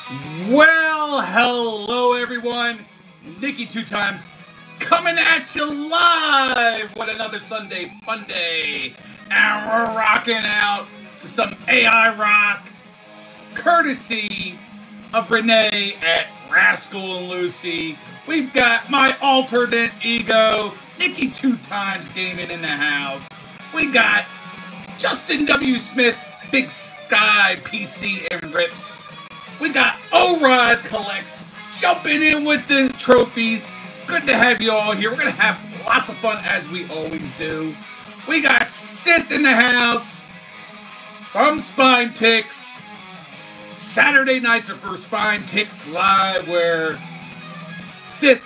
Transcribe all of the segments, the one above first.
Well, hello everyone. Nikki 2 times coming at you live with another Sunday Funday. And we're rocking out to some AI rock, courtesy of Renee at Rascal and Lucy. We've got my alternate ego, Nikki 2 times gaming in the house. We got Justin W. Smith, Big Sky PC and Rips. We got O-Rod Collects jumping in with the trophies. Good to have you all here. We're going to have lots of fun as we always do. We got Sith in the house from Spine Ticks. Saturday nights are for Spine Ticks Live, where Sith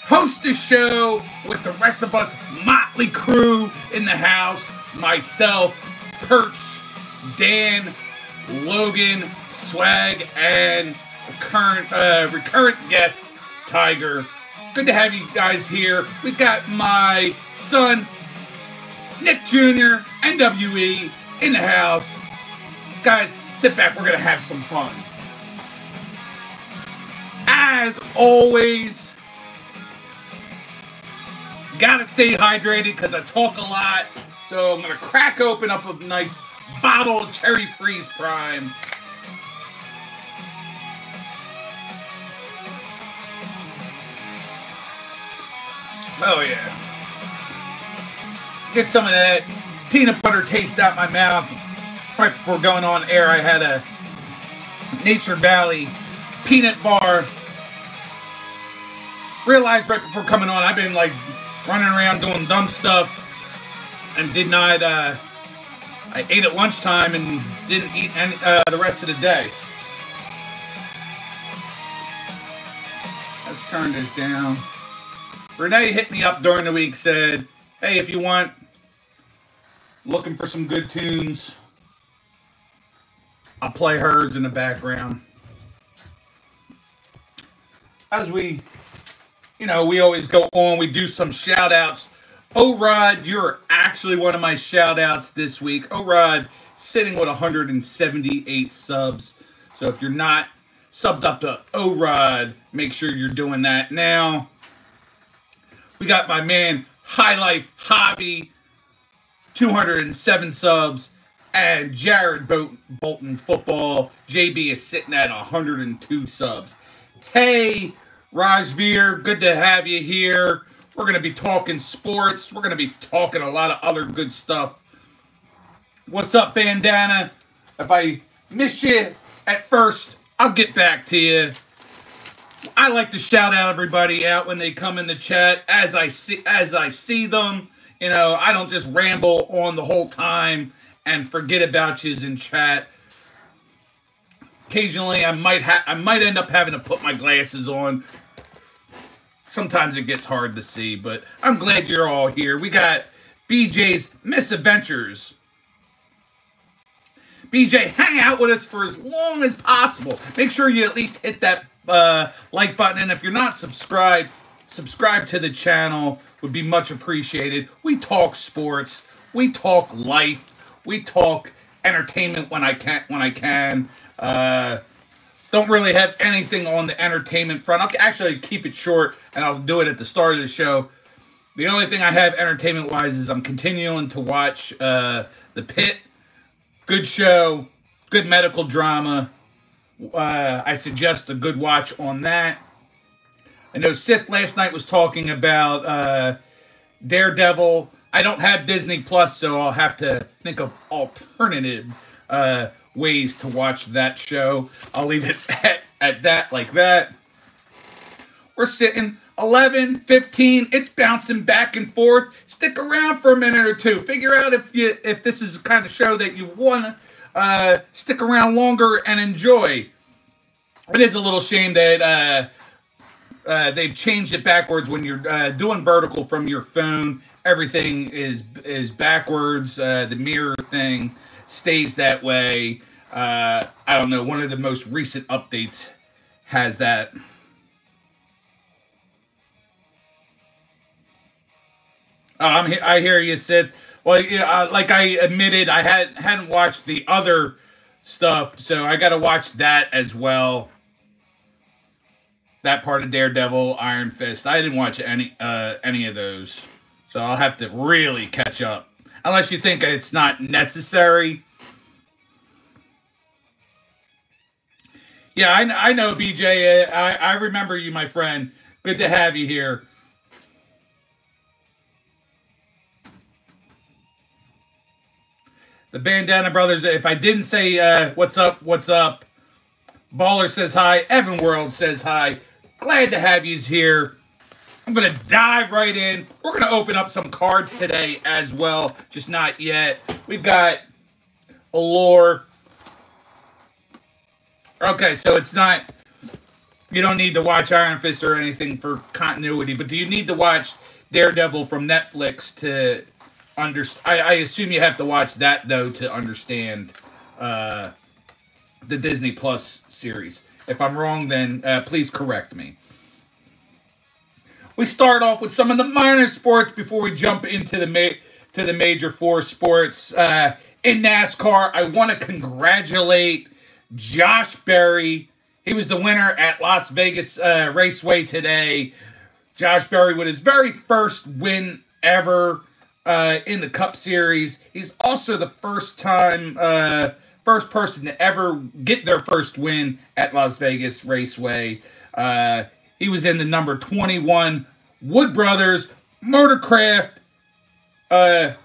hosts the show with the rest of us motley crew in the house. Myself, Perch, Dan, Logan, Swag, and recurrent guest, Tiger. Good to have you guys here. We've got my son, Nick Jr., NWE, in the house. Guys, sit back. We're going to have some fun. As always, gotta stay hydrated because I talk a lot. So I'm going to crack open up a nice bottle of Cherry Freeze Prime. Oh yeah. Get some of that peanut butter taste out my mouth. Right before going on air, I had a Nature Valley peanut bar. Realized right before coming on, I've been like running around doing dumb stuff and did not, I ate at lunchtime and didn't eat any, the rest of the day. Let's turn this down. Renee hit me up during the week, said, hey, if you want, looking for some good tunes, I'll play hers in the background. As we, we always go on, we do some shout outs. O-Rod, you're actually one of my shout outs this week. O-Rod sitting with 178 subs. So if you're not subbed up to O-Rod, make sure you're doing that now. We got my man, High Life Hobby, 207 subs. And Jared Bolton Football, JB, is sitting at 102 subs. Hey, Rajveer, good to have you here. We're going to be talking sports. We're going to be talking a lot of other good stuff. What's up, Bandana? If I miss you at first, I'll get back to you. I like to shout out everybody out when they come in the chat as I see them. I don't just ramble on the whole time and forget about yous in chat. Occasionally, I might end up having to put my glasses on. Sometimes it gets hard to see, but I'm glad you're all here. We got BJ's Misadventures. BJ, hang out with us for as long as possible. Make sure you at least hit that like button, and if you're not subscribed, subscribe to the channel. Would be much appreciated. We talk sports. We talk life. We talk entertainment when I can. Don't really have anything on the entertainment front. I'll actually keep it short, and I'll do it at the start of the show. The only thing I have entertainment-wise is I'm continuing to watch The Pit. Good show. Good medical drama. I suggest a good watch on that. I know Sith last night was talking about Daredevil. I don't have Disney Plus, so I'll have to think of alternative ways to watch that show. I'll leave it at that, like that. We're sitting 11, 15. It's bouncing back and forth. Stick around for a minute or two. Figure out if this is the kind of show that you want to stick around longer and enjoy. It is a little shame that they've changed it backwards when you're doing vertical from your phone. Everything is backwards. The mirror thing stays that way. I don't know. One of the most recent updates has that. I hear you, Sid. Well, yeah, like I admitted, I hadn't watched the other stuff, so I got to watch that as well. that part of Daredevil, Iron Fist. I didn't watch any of those, so I'll have to really catch up. Unless you think it's not necessary. Yeah, I know, BJ. I remember you, my friend. Good to have you here. The Bandana Brothers. If I didn't say what's up, what's up? Baller says hi. Evan World says hi. Glad to have you here. I'm going to dive right in. We're going to open up some cards today as well. Just not yet. We've got Allure. Okay, so it's not... You don't need to watch Iron Fist or anything for continuity, but do you need to watch Daredevil from Netflix to understand? I assume you have to watch that, though, to understand the Disney Plus series. If I'm wrong, then please correct me. We start off with some of the minor sports before we jump into the major four sports. In NASCAR, I want to congratulate Josh Berry. He was the winner at Las Vegas Raceway today. Josh Berry with his very first win ever in the Cup Series. He's also the first person to ever get their first win at Las Vegas Raceway. He was in the number 21 Wood Brothers Motorcraft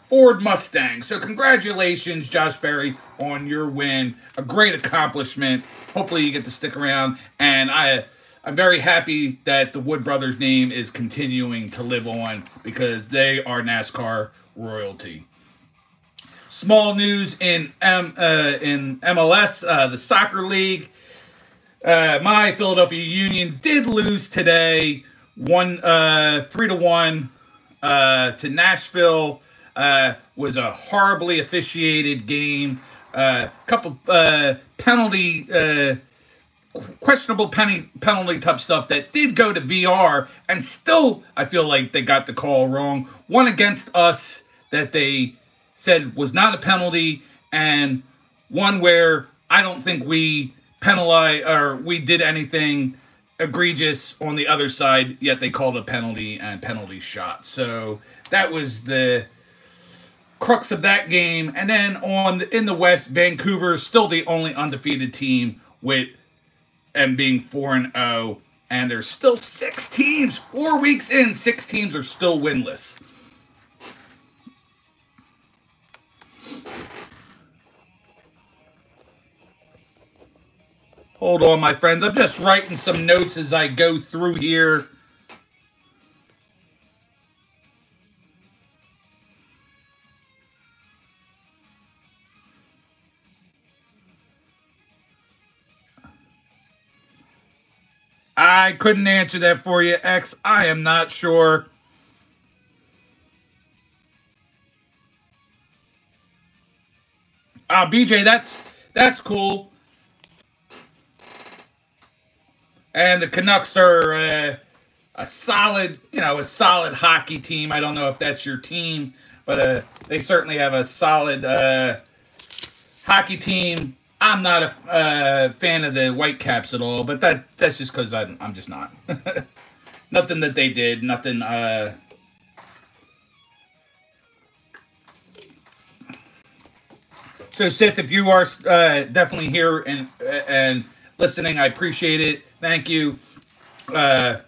Ford Mustang. So congratulations, Josh Berry, on your win. A great accomplishment. Hopefully you get to stick around. And I'm very happy that the Wood Brothers name is continuing to live on because they are NASCAR royalty. Small news in MLS, the soccer league. My Philadelphia Union did lose today, 3-1 to Nashville. Was a horribly officiated game. Couple questionable penalty type stuff that did go to VR, and still I feel like they got the call wrong. One against us that they said was not a penalty, and one where I don't think we penalized or we did anything egregious on the other side, yet they called a penalty and penalty shot. So that was the crux of that game. And then in the West, Vancouver is still the only undefeated team and being 4-0, and there's still 6 teams. 4 weeks in, 6 teams are still winless. Hold on, my friends. I'm just writing some notes as I go through here. I couldn't answer that for you, X. I am not sure. BJ, that's cool. And the Canucks are a solid hockey team. I don't know if that's your team, but they certainly have a solid hockey team. I'm not a fan of the Whitecaps at all, but that's just because I'm just not. Nothing that they did, nothing. So Sith, if you are definitely here and listening, I appreciate it. Thank you. Been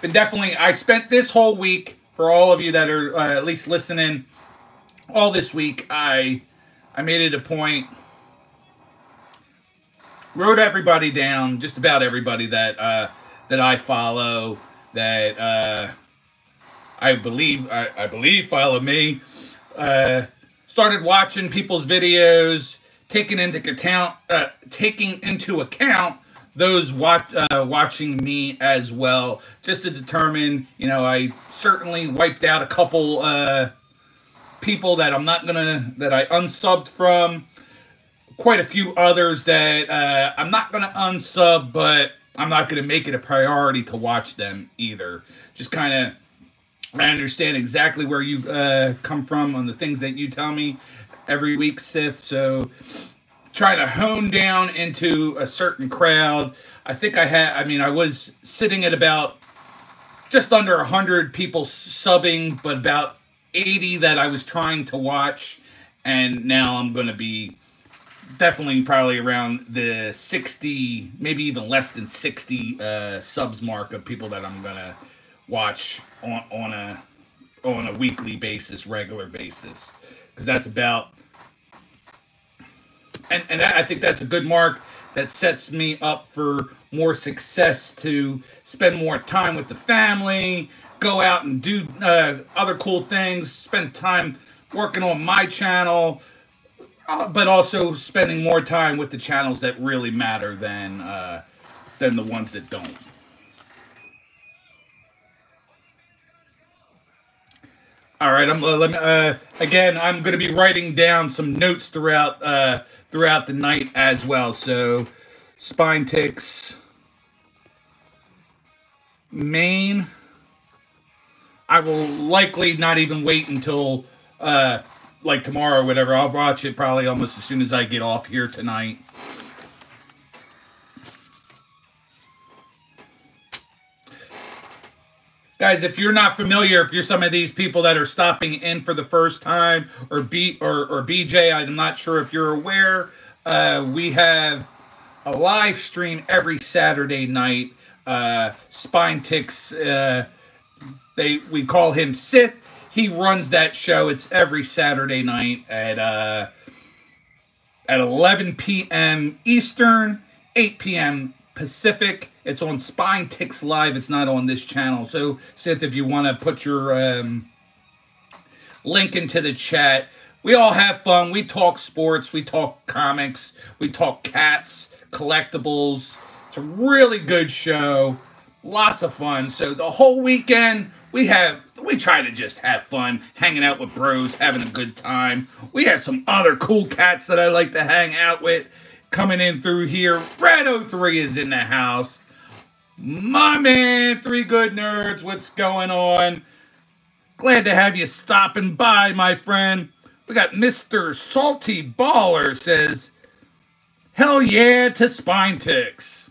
definitely. I spent this whole week, for all of you that are at least listening, all this week I made it a point. Wrote everybody down, just about everybody that I follow, that I believe follow me. Started watching people's videos, taking into account those watching me as well, just to determine. I certainly wiped out a couple people that that I unsubbed from. Quite a few others that I'm not going to unsub, but I'm not going to make it a priority to watch them either. Just kind of, I understand exactly where you come from on the things that you tell me every week, Sith. So try to hone down into a certain crowd. I think I was sitting at about just under 100 people subbing, but about 80 that I was trying to watch. And now I'm going to be definitely probably around the 60, maybe even less than 60 subs mark of people that I'm going to watch on a weekly basis, regular basis. Because that's about... And I think that's a good mark that sets me up for more success to spend more time with the family, go out and do other cool things, spend time working on my channel, but also spending more time with the channels that really matter than the ones that don't. All right, again, I'm going to be writing down some notes throughout the night as well. So, spine ticks, Maine. I will likely not even wait until like tomorrow or whatever. I'll watch it probably almost as soon as I get off here tonight. Guys, if you're not familiar, if you're some of these people that are stopping in for the first time, or BJ, I'm not sure if you're aware, we have a live stream every Saturday night. Spine Ticks, we call him Sith. He runs that show. It's every Saturday night at 11 p.m. Eastern, 8 p.m. Pacific. It's on Spine Ticks Live. It's not on this channel. So, Sith, if you want to put your link into the chat. We all have fun. We talk sports. We talk comics. We talk cats, collectibles. It's a really good show. Lots of fun. So the whole weekend, we try to just have fun, hanging out with bros, having a good time. We have some other cool cats that I like to hang out with coming in through here. Red03 is in the house. My man, Three Good Nerds, what's going on? Glad to have you stopping by, my friend. We got Mr. Salty Baller says, hell yeah to Spine Ticks.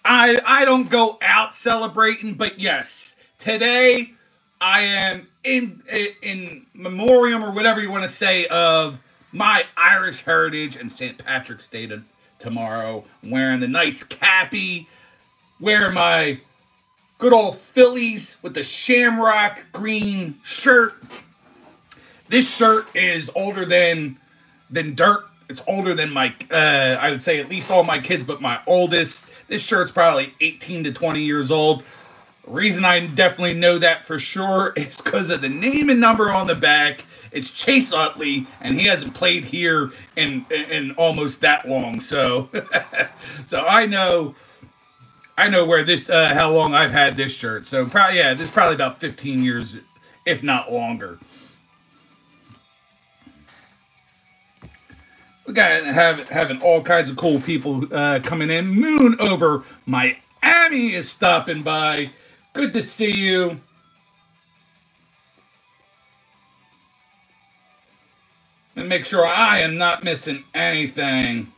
I don't go out celebrating, but yes, today I am in memoriam, or whatever you want to say, of my Irish heritage and St. Patrick's Day tomorrow. I'm wearing the nice cappy, wearing my good old Phillies with the shamrock green shirt. This shirt is older than dirt. It's older than my, I would say at least all my kids, but my oldest. This shirt's probably 18 to 20 years old. The reason I definitely know that for sure is because of the name and number on the back. It's Chase Utley, and he hasn't played here in almost that long. So, so I know where this, how long I've had this shirt. So probably, yeah, this is probably about 15 years, if not longer. We got having all kinds of cool people coming in. Moon over Miami is stopping by. Good to see you. And make sure I am not missing anything.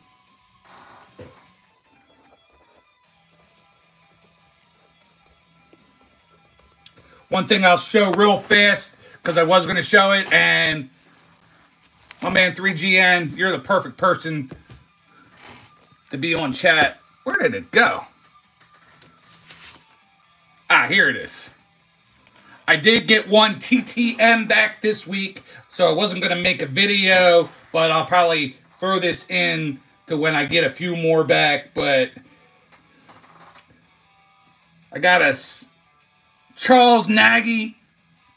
One thing I'll show real fast, because I was going to show it, and my man 3GN, you're the perfect person to be on chat. Where did it go? Ah, here it is. I did get one TTM back this week, so I wasn't going to make a video, but I'll probably throw this in to when I get a few more back. But I got a Charles Nagy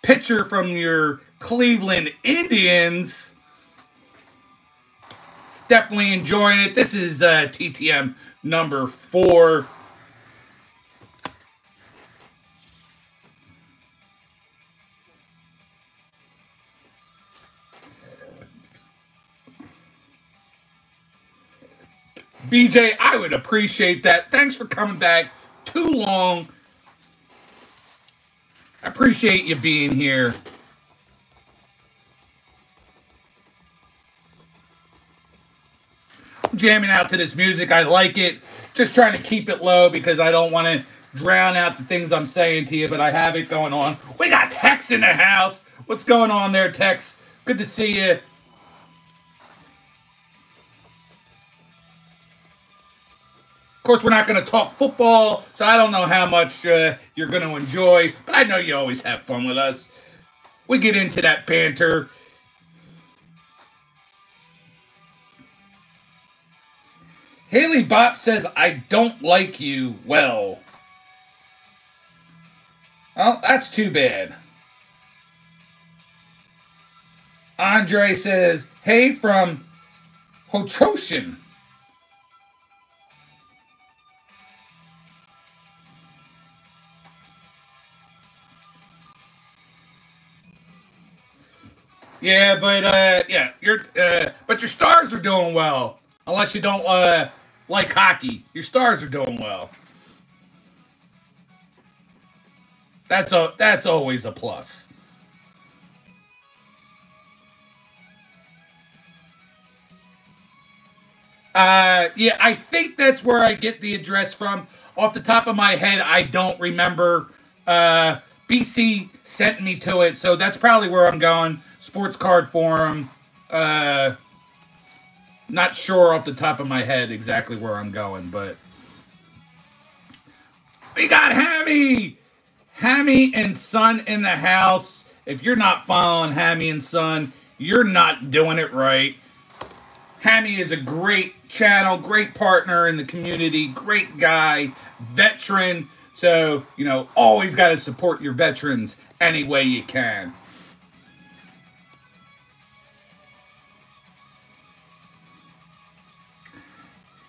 pitcher from your Cleveland Indians. Definitely enjoying it. This is TTM number 4. BJ, I would appreciate that. Thanks for coming back. Too long. I appreciate you being here. jamming out to this music. I like it. Just trying to keep it low because I don't want to drown out the things I'm saying to you, but I have it going on. We got Tex in the house. What's going on there, Tex? Good to see you. Of course, we're not going to talk football, so I don't know how much you're going to enjoy, but I know you always have fun with us. We get into that banter. Haley Bop says, I don't like you well. Well, that's too bad. Andre says, hey from Hotoshin. Yeah, but but your Stars are doing well. Unless you don't like hockey, your Stars are doing well. That's always a plus. Yeah, I think that's where I get the address from. Off the top of my head, I don't remember. BC sent me to it, so that's probably where I'm going. Sports Card Forum. Not sure off the top of my head exactly where I'm going, but we got Hammy! Hammy and Son in the house. If you're not following Hammy and Son, you're not doing it right. Hammy is a great channel, great partner in the community, great guy, veteran. So, you know, always got to support your veterans any way you can.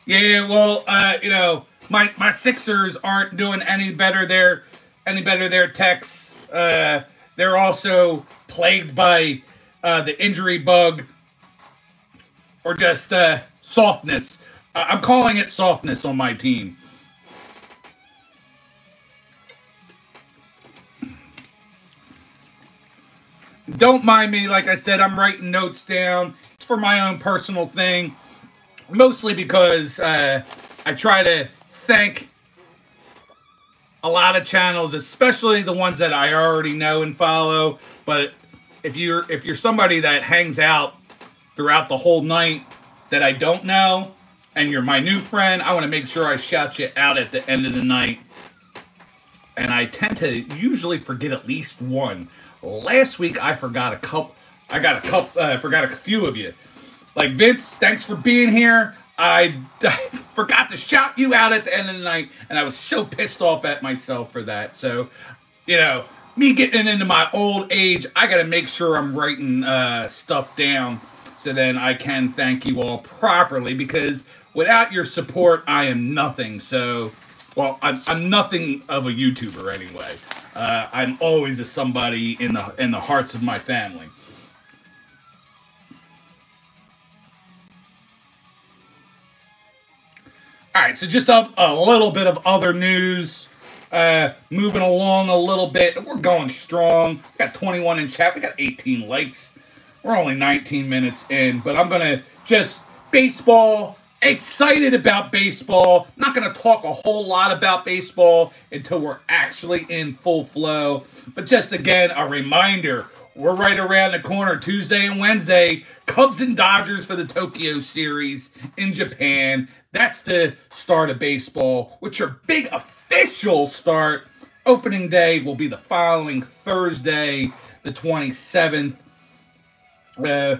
Yeah, well, you know, my Sixers aren't doing any better there. Tex. They're also plagued by the injury bug or just softness. I'm calling it softness on my team. Don't mind me. Like I said, I'm writing notes down. It's for my own personal thing. Mostly because I try to thank a lot of channels, especially the ones that I already know and follow. But if you're somebody that hangs out throughout the whole night that I don't know, and you're my new friend, I want to make sure I shout you out at the end of the night. And I tend to usually forget at least one. Last week I forgot a couple. I forgot a few of you. Like, Vince, thanks for being here. I forgot to shout you out at the end of the night, and I was so pissed off at myself for that. So, you know, me getting into my old age, I got to make sure I'm writing stuff down so then I can thank you all properly, because without your support, I am nothing. So, well, I'm nothing of a YouTuber anyway. I'm always a somebody in the hearts of my family. All right, so just a little bit of other news. Moving along a little bit. We're going strong. We got 21 in chat. We got 18 likes. We're only 19 minutes in, but I'm going to just baseball. Excited about baseball. Not going to talk a whole lot about baseball until we're actually in full flow. But just again, a reminder. We're right around the corner, Tuesday and Wednesday. Cubs and Dodgers for the Tokyo series in Japan. That's the start of baseball, which your big official start. Opening day will be the following Thursday, the 27th. A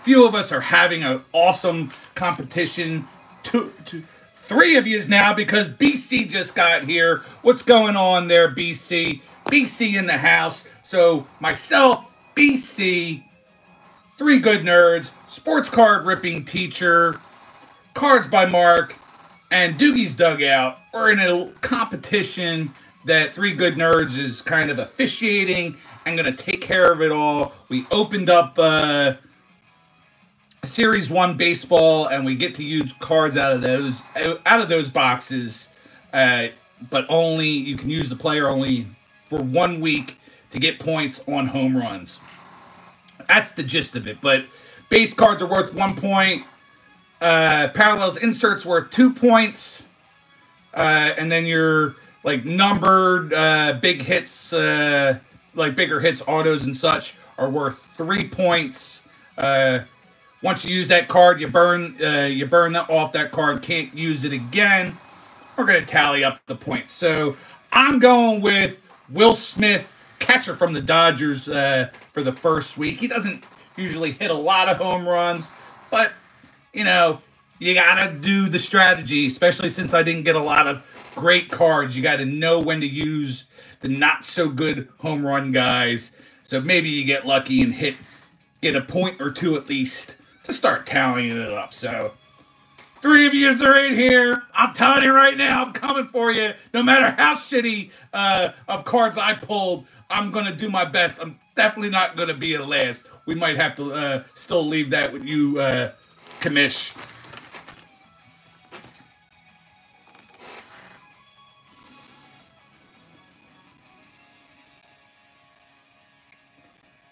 few of us are having an awesome competition. Three of you now, because BC just got here. What's going on there, BC? BC in the house. So myself, BC, Three Good Nerds, Sports Card Ripping Teacher, Cards by Mark, and Doogie's Dugout are in a competition that Three Good Nerds is kind of officiating and going to take care of it all. We opened up Series 1 baseball, and we get to use cards out of those boxes, but only you can use the player only for 1 week to get points on home runs. That's the gist of it. But base cards are worth 1 point. Parallels inserts worth 2 points. And then your like numbered big hits, like bigger hits, autos and such are worth 3 points. Once you use that card, you burn that off that card. Can't use it again. We're gonna tally up the points. So I'm going with Will Smith, catcher from the Dodgers, for the first week. He doesn't usually hit a lot of home runs, but you know, you gotta do the strategy, especially since I didn't get a lot of great cards. You gotta know when to use the not so good home run guys. So maybe you get lucky and get a point or two at least to start tallying it up. So 3 of you are in here. I'm telling you right now, I'm coming for you. No matter how shitty of cards I pulled, I'm gonna do my best. I'm definitely not gonna be at last. We might have to still leave that with you, Commish.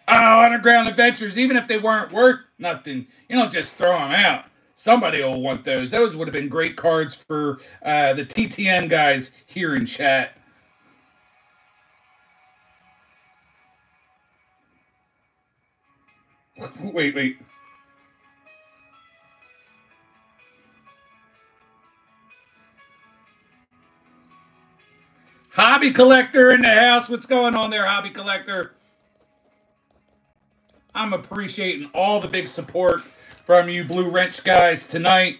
Oh, Underground Adventures, even if they weren't worth nothing, you don't just throw them out. Somebody will want those. Those would have been great cards for the TTN guys here in chat. Wait. Hobby Collector in the house. What's going on there, Hobby Collector? I'm appreciating all the big support from you Blue Wrench guys tonight.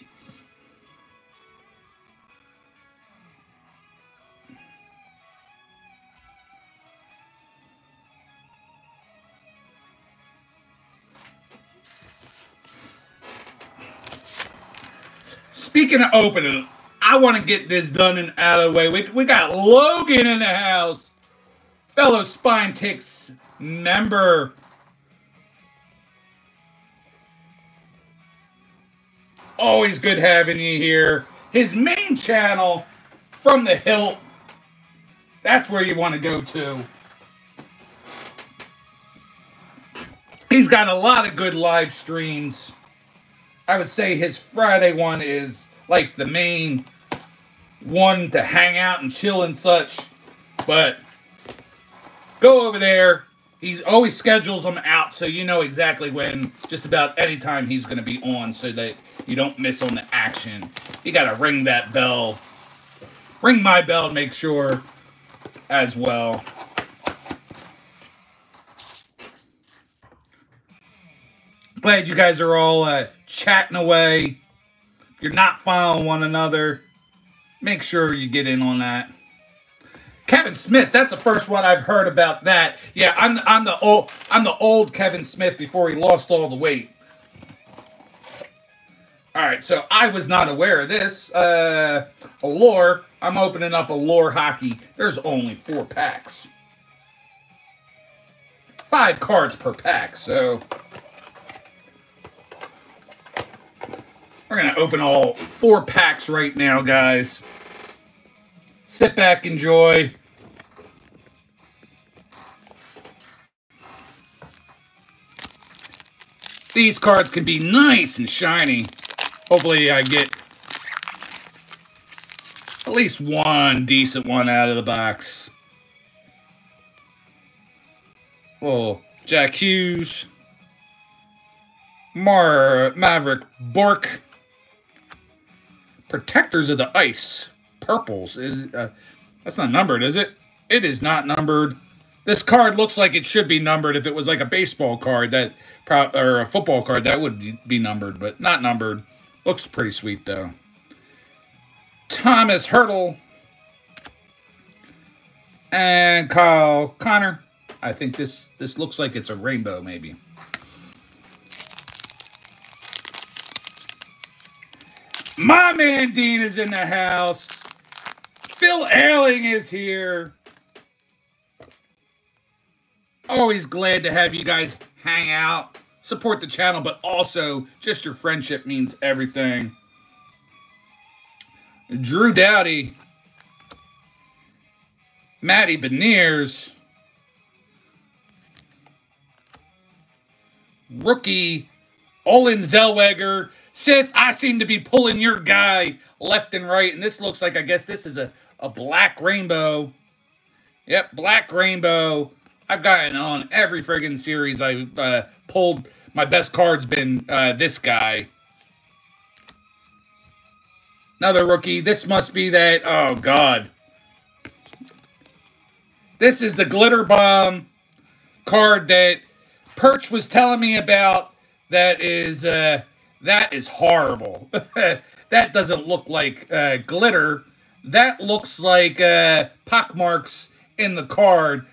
Speaking of opening, I want to get this done and out of the way. We got Logan in the house. Fellow Spine Ticks member. Always good having you here. His main channel, From the Hilt, that's where you want to go to. He's got a lot of good live streams. I would say his Friday one is like the main one to hang out and chill and such. But go over there. He always schedules them out so you know exactly when, just about any time he's going to be on so that you don't miss on the action. You got to ring that bell. Ring my bell to make sure as well. Glad you guys are all chatting away. If you're not following one another, make sure you get in on that. Kevin Smith, that's the first one I've heard about that. Yeah, I'm the old Kevin Smith before he lost all the weight. All right, so I was not aware of this. Allure, I'm opening up Allure Hockey. There's only 4 packs. 5 cards per pack, so we're going to open all 4 packs right now, guys. Sit back, enjoy. These cards can be nice and shiny. Hopefully I get at least one decent one out of the box. Oh, Jack Hughes. Maverick Bork. Protectors of the Ice. Purples. That's not numbered, is it? It is not numbered. This card looks like it should be numbered. If it was like a baseball card or a football card, that would be numbered, but not numbered. Looks pretty sweet, though. Thomas Hurdle. And Kyle Connor. I think this looks like it's a rainbow, maybe. My man Dean is in the house. Phil Ailing is here. Always glad to have you guys hang out, support the channel, but also just your friendship means everything. Drew Dowdy. Matty Beniers. Rookie Olin Zellweger. Sith, I seem to be pulling your guy left and right, and this looks like, I guess this is a black rainbow. Yep, black rainbow. I've gotten on every friggin' series I've pulled. My best card's been this guy. Another rookie. This must be that, oh God. This is the Glitter Bomb card that Perch was telling me about. That is horrible. That doesn't look like glitter. That looks like pockmarks in the card.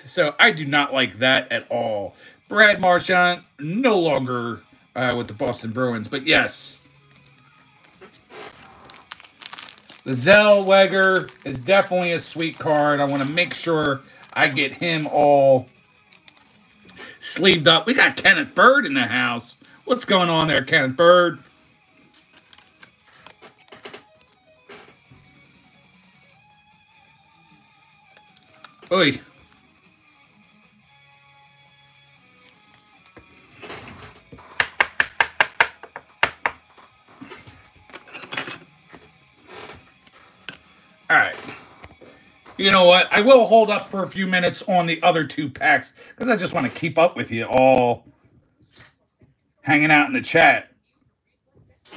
So I do not like that at all. Brad Marchand, no longer with the Boston Bruins, but yes. The Zellweger is definitely a sweet card. I want to make sure I get him all sleeved up. We got Kenneth Bird in the house. What's going on there, Kenneth Bird? Oy. All right. You know what? I will hold up for a few minutes on the other two packs because I just want to keep up with you all hanging out in the chat.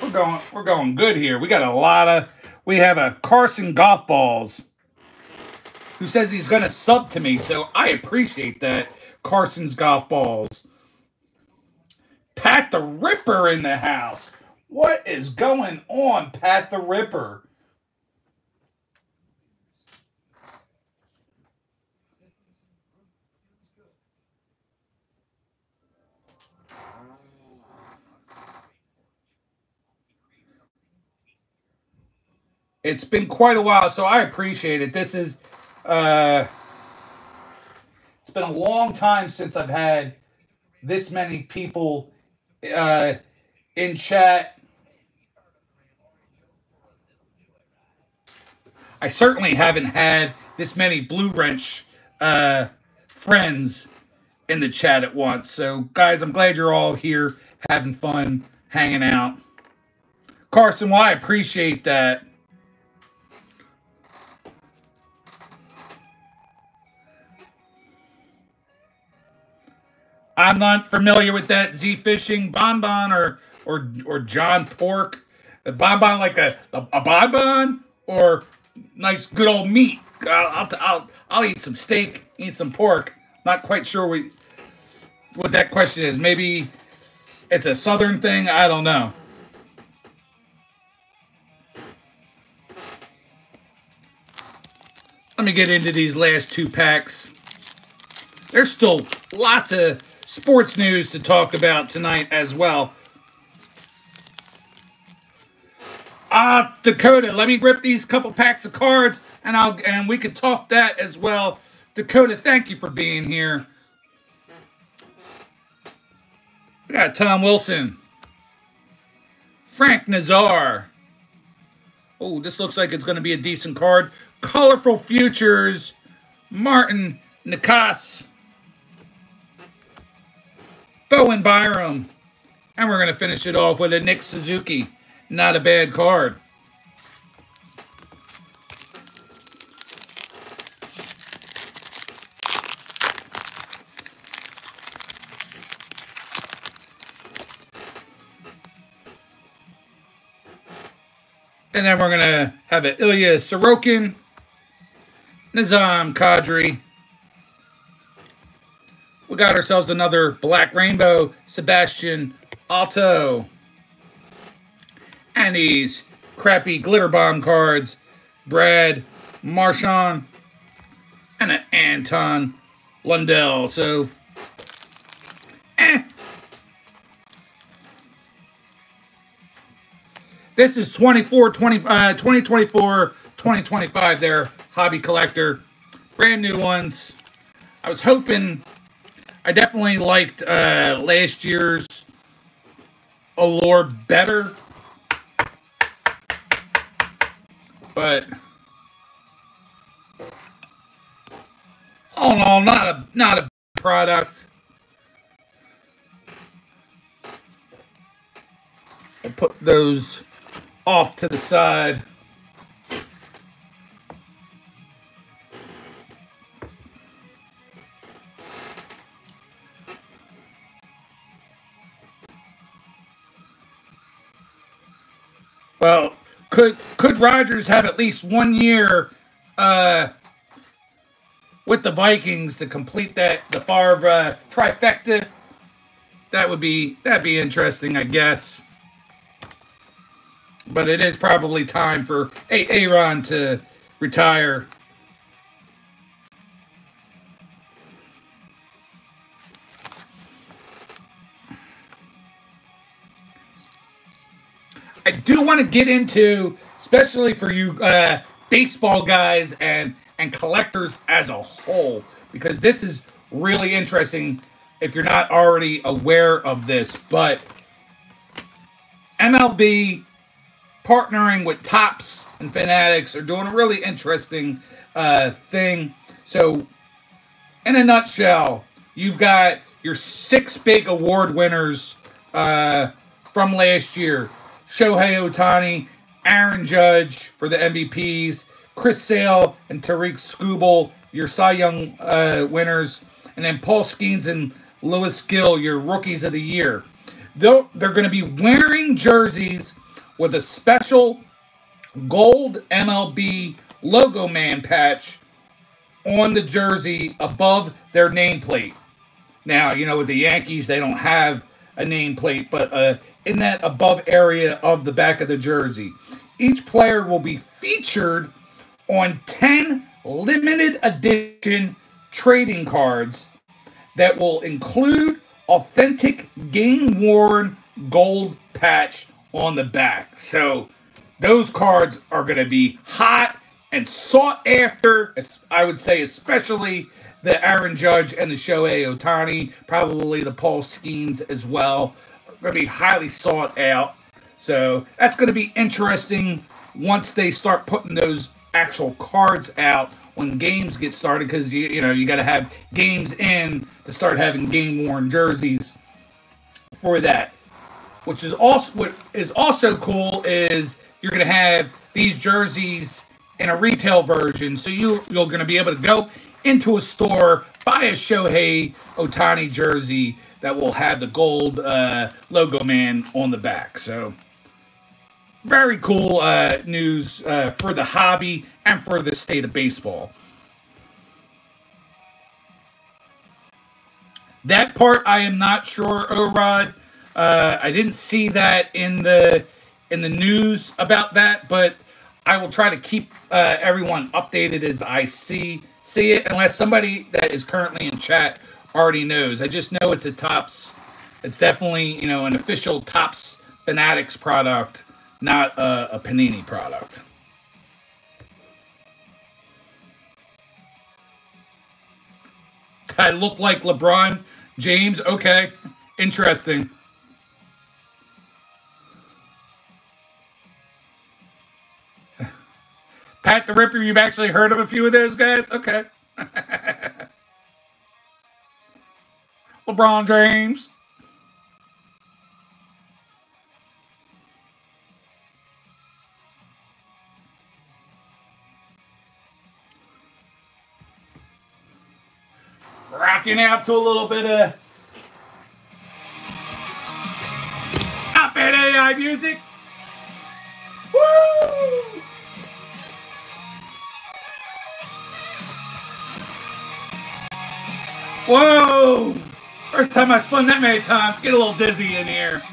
We're going good here. We got a lot of. We have a Carson Golf Balls who says he's going to sub to me, so I appreciate that. Carson's Golf Balls. Pat the Ripper in the house. What is going on, Pat the Ripper? It's been quite a while, so I appreciate it. This is, it's been a long time since I've had this many people in chat. I certainly haven't had this many Blue Wrench friends in the chat at once. So, guys, I'm glad you're all here having fun, hanging out. Carson, well, I appreciate that. I'm not familiar with that Z Fishing bonbon or John Pork. A bonbon like a bonbon or nice good old meat. I'll eat some steak, eat some pork. Not quite sure what that question is. Maybe it's a southern thing. I don't know. Let me get into these last two packs. There's still lots of sports news to talk about tonight as well. Dakota, let me rip these couple packs of cards and we could talk that as well. Dakota, thank you for being here. We got Tom Wilson. Frank Nazar. Oh, this looks like it's going to be a decent card. Colorful Futures. Martin Nikas. Bowen Byram. And we're going to finish it off with a Nick Suzuki. Not a bad card. And then we're going to have an Ilya Sorokin. Nizam Kadri. We got ourselves another Black Rainbow, Sebastian Alto. And these crappy Glitter Bomb cards, Brad Marchand and an Anton Lundell. So, This is 2024, 2025 there, Hobby Collector. Brand new ones. I was hoping... I definitely liked last year's Allure better. But all in all, not a product. We'll put those off to the side. Well, could Rodgers have at least 1 year with the Vikings to complete the Favre trifecta? That'd be interesting, I guess. But it is probably time for Aaron to retire. I do want to get into, especially for you baseball guys and collectors as a whole, because this is really interesting if you're not already aware of this, but MLB partnering with Topps and Fanatics are doing a really interesting thing. So, in a nutshell, you've got your 6 big award winners from last year. Shohei Ohtani, Aaron Judge for the MVPs, Chris Sale and Tariq Skubal, your Cy Young winners, and then Paul Skeens and Lewis Gill, your Rookies of the Year. They're going to be wearing jerseys with a special gold MLB logo man patch on the jersey above their nameplate. Now, you know, with the Yankees, they don't have a nameplate, but in that above area of the back of the jersey. Each player will be featured on 10 limited edition trading cards that will include authentic game-worn gold patch on the back. So those cards are going to be hot and sought after, I would say, especially the Aaron Judge and the Shohei Ohtani, probably the Paul Skeens as well, are going to be highly sought out. So that's going to be interesting once they start putting those actual cards out when games get started, because you know you got to have games in to start having game-worn jerseys for that. What is also cool is you're going to have these jerseys in a retail version, so you're going to be able to go into a store, buy a Shohei Ohtani jersey that will have the gold logo man on the back. So very cool news for the hobby and for the state of baseball. That part I am not sure, O-Rod. I didn't see that in the news about that, but I will try to keep everyone updated as I see it, unless somebody that is currently in chat already knows. I just know it's a Topps. It's definitely, you know, an official Topps Fanatics product, not a Panini product. I look like LeBron James. Okay, interesting. Pat the Ripper, you've actually heard of a few of those guys? Okay. LeBron James. Rocking out to a little bit of Op-Ed AI music. Woo! Whoa! First time I spun that many times. Get a little dizzy in here.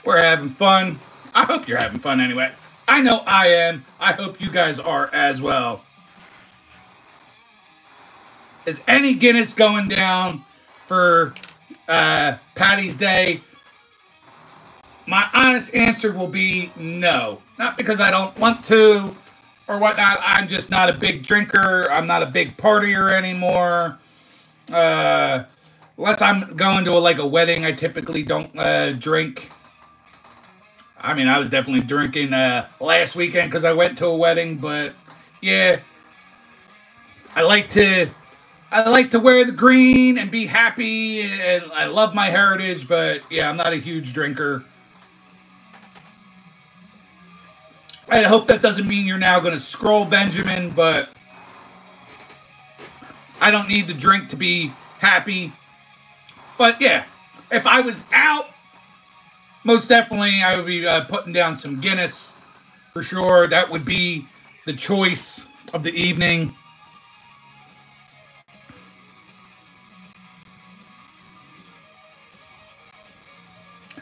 We're having fun. I hope you're having fun anyway. I know I am. I hope you guys are as well. Is any Guinness going down for Patty's Day? My honest answer will be no. Not because I don't want to or whatnot. I'm just not a big drinker. I'm not a big partier anymore. Unless I'm going to like a wedding, I typically don't drink. I mean, I was definitely drinking last weekend because I went to a wedding, but yeah, I like to wear the green and be happy, and I love my heritage, but yeah, I'm not a huge drinker. I hope that doesn't mean you're now going to scroll Benjamin, but I don't need the drink to be happy. But yeah, if I was out, most definitely I would be putting down some Guinness for sure. That would be the choice of the evening.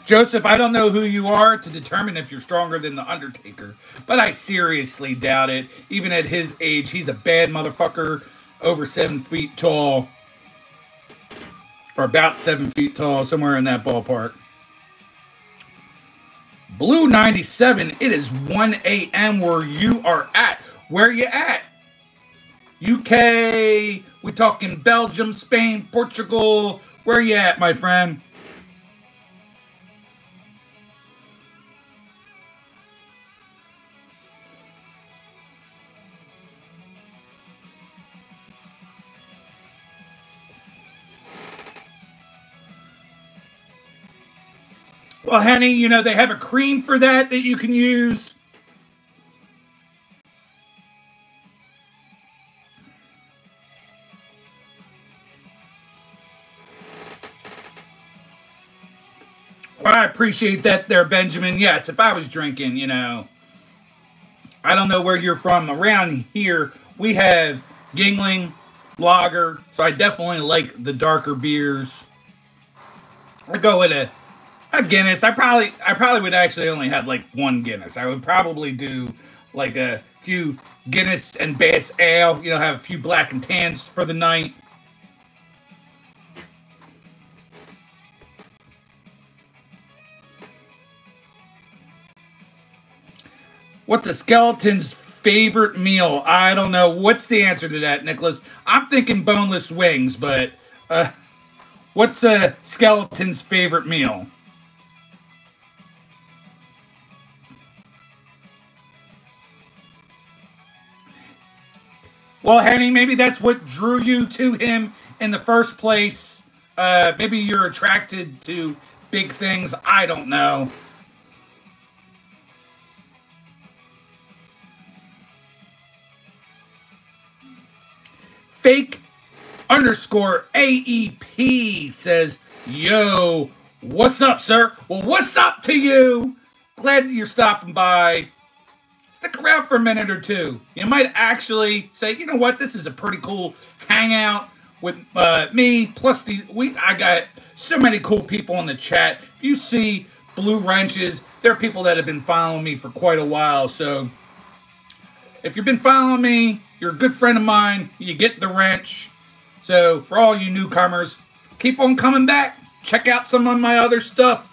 Joseph, I don't know who you are to determine if you're stronger than The Undertaker, but I seriously doubt it. Even at his age, he's a bad motherfucker, over 7 feet tall, or about 7 feet tall, somewhere in that ballpark. Blue 97, it is 1 a.m. where you are at. Where you at? UK, we talking Belgium, Spain, Portugal. Where you at, my friend? Well, honey, you know, they have a cream for that you can use. Well, I appreciate that there, Benjamin. Yes, if I was drinking, you know, I don't know where you're from. Around here, we have Yingling, Lager, so I definitely like the darker beers. I go with a Guinness. I probably would actually only have like one Guinness. I would probably do like a few Guinness and Bass Ale. You know, have a few black and tans for the night. What's the skeleton's favorite meal? I don't know. What's the answer to that, Nicholas? I'm thinking boneless wings, but what's a skeleton's favorite meal? Well, Henny, maybe that's what drew you to him in the first place. Maybe you're attracted to big things. I don't know. Fake underscore AEP says, yo, what's up, sir? Well, what's up to you? Glad you're stopping by. Stick around for a minute or two. You might actually say, you know what, this is a pretty cool hangout with me. Plus, I got so many cool people in the chat. If you see Blue Wrenches, there are people that have been following me for quite a while. So if you've been following me, you're a good friend of mine. You get the wrench. So for all you newcomers, keep on coming back. Check out some of my other stuff.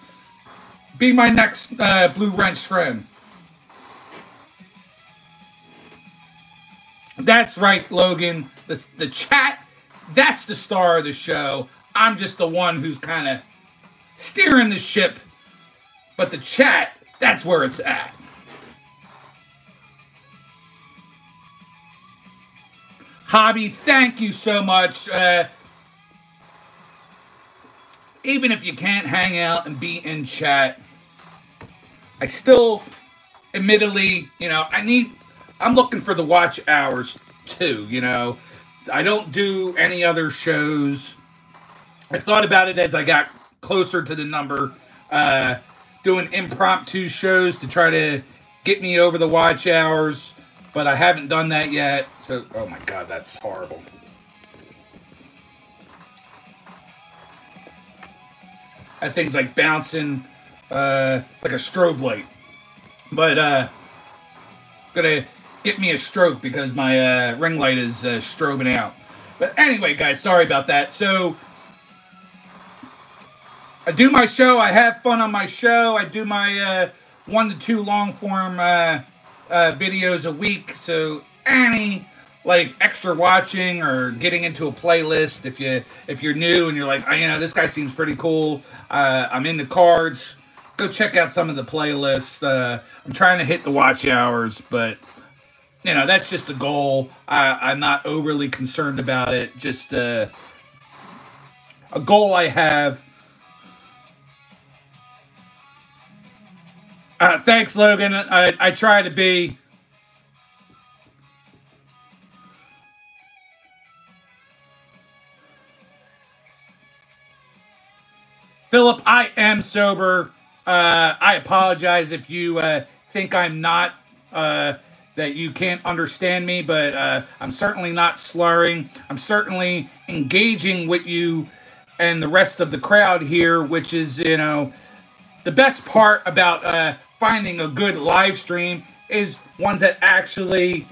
Be my next Blue Wrench friend. That's right, Logan. The chat, that's the star of the show. I'm just the one who's kind of steering the ship. But the chat, that's where it's at. Hobby, thank you so much. Even if you can't hang out and be in chat, I still, admittedly, you know, I'm looking for the watch hours too, you know. I don't do any other shows. I thought about it as I got closer to the number, doing impromptu shows to try to get me over the watch hours, but I haven't done that yet. So, oh my God, that's horrible. That thing's like bouncing, like a strobe light. But, gonna get me a stroke because my ring light is strobing out. But anyway, guys, sorry about that. So, I do my show. I have fun on my show. I do my 1 to 2 long form videos a week. So any like extra watching or getting into a playlist, if you're new and you're like, oh, you know, this guy seems pretty cool. I'm into cards. go check out some of the playlists. I'm trying to hit the watch hours, but you know, that's just a goal. I'm not overly concerned about it. Just a goal I have. Thanks, Logan. I try to be. Philip, I am sober. I apologize if you think I'm not, that you can't understand me, but I'm certainly not slurring. I'm certainly engaging with you and the rest of the crowd here, which is, you know, the best part about finding a good live stream is ones that actually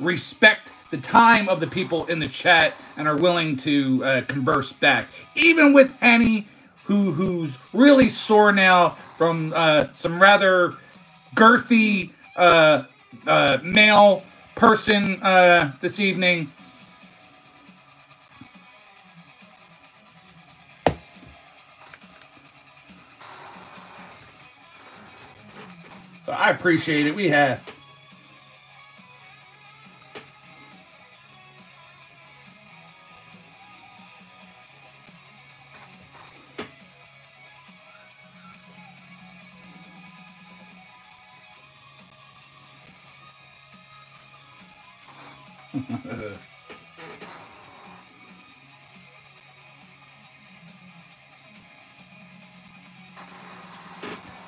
respect the time of the people in the chat and are willing to converse back. Even with Henny, who's really sore now from some rather girthy male person this evening. So I appreciate it. We have.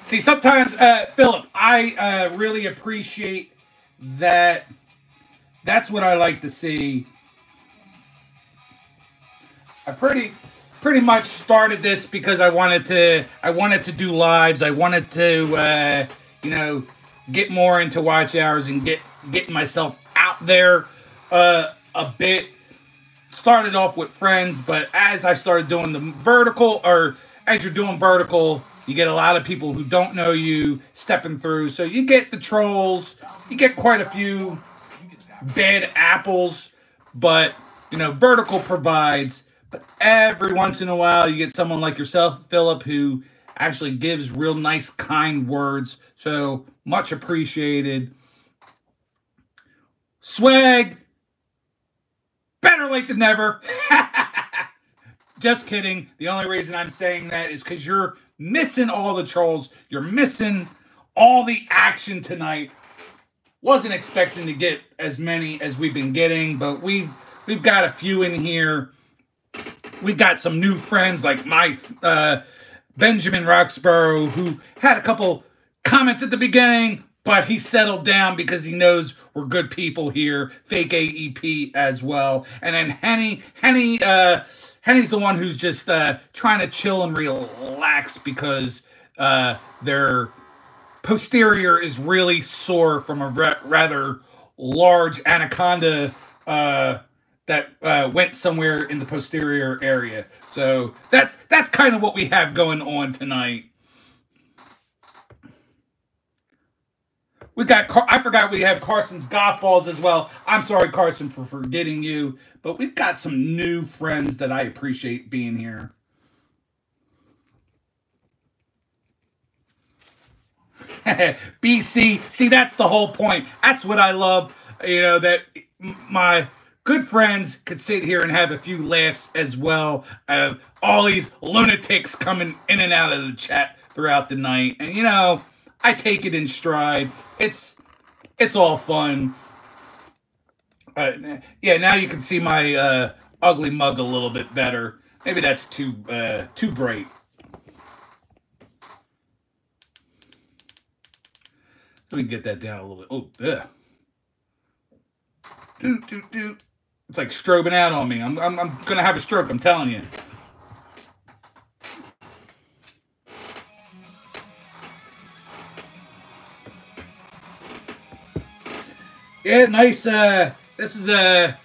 See, sometimes, Philip, I really appreciate that. That's what I like to see. I pretty much started this because I wanted to do lives. I wanted to you know, get more into watch hours and getting myself out there a bit. Started off with friends, but as I started doing the vertical, or as you're doing vertical, you get a lot of people who don't know you stepping through. So you get the trolls, you get quite a few bad apples, but you know, vertical provides. But every once in a while, you get someone like yourself, Philip, who actually gives real nice, kind words. So much appreciated. Swag, better late than never. Just kidding. The only reason I'm saying that is because you're missing all the trolls. You're missing all the action tonight. Wasn't expecting to get as many as we've been getting, but we've got a few in here. We got some new friends like my Benjamin Roxborough, who had a couple comments at the beginning, but he settled down because he knows we're good people here. Fake AEP as well. And then Henny's the one who's just trying to chill and relax because their posterior is really sore from a rather large anaconda that went somewhere in the posterior area. So that's kind of what we have going on tonight. We got, I forgot we have Carson's golf balls as well. I'm sorry, Carson, for forgetting you. But we've got some new friends that I appreciate being here. BC, see, that's the whole point. That's what I love, you know, that my good friends could sit here and have a few laughs as well. All these lunatics coming in and out of the chat throughout the night. And, you know, I take it in stride. It's all fun. Yeah, now you can see my ugly mug a little bit better. Maybe that's too bright. Let me get that down a little bit. Oh, yeah. Doot. It's like strobing out on me. I'm gonna have a stroke. I'm telling you. Yeah, nice. This is I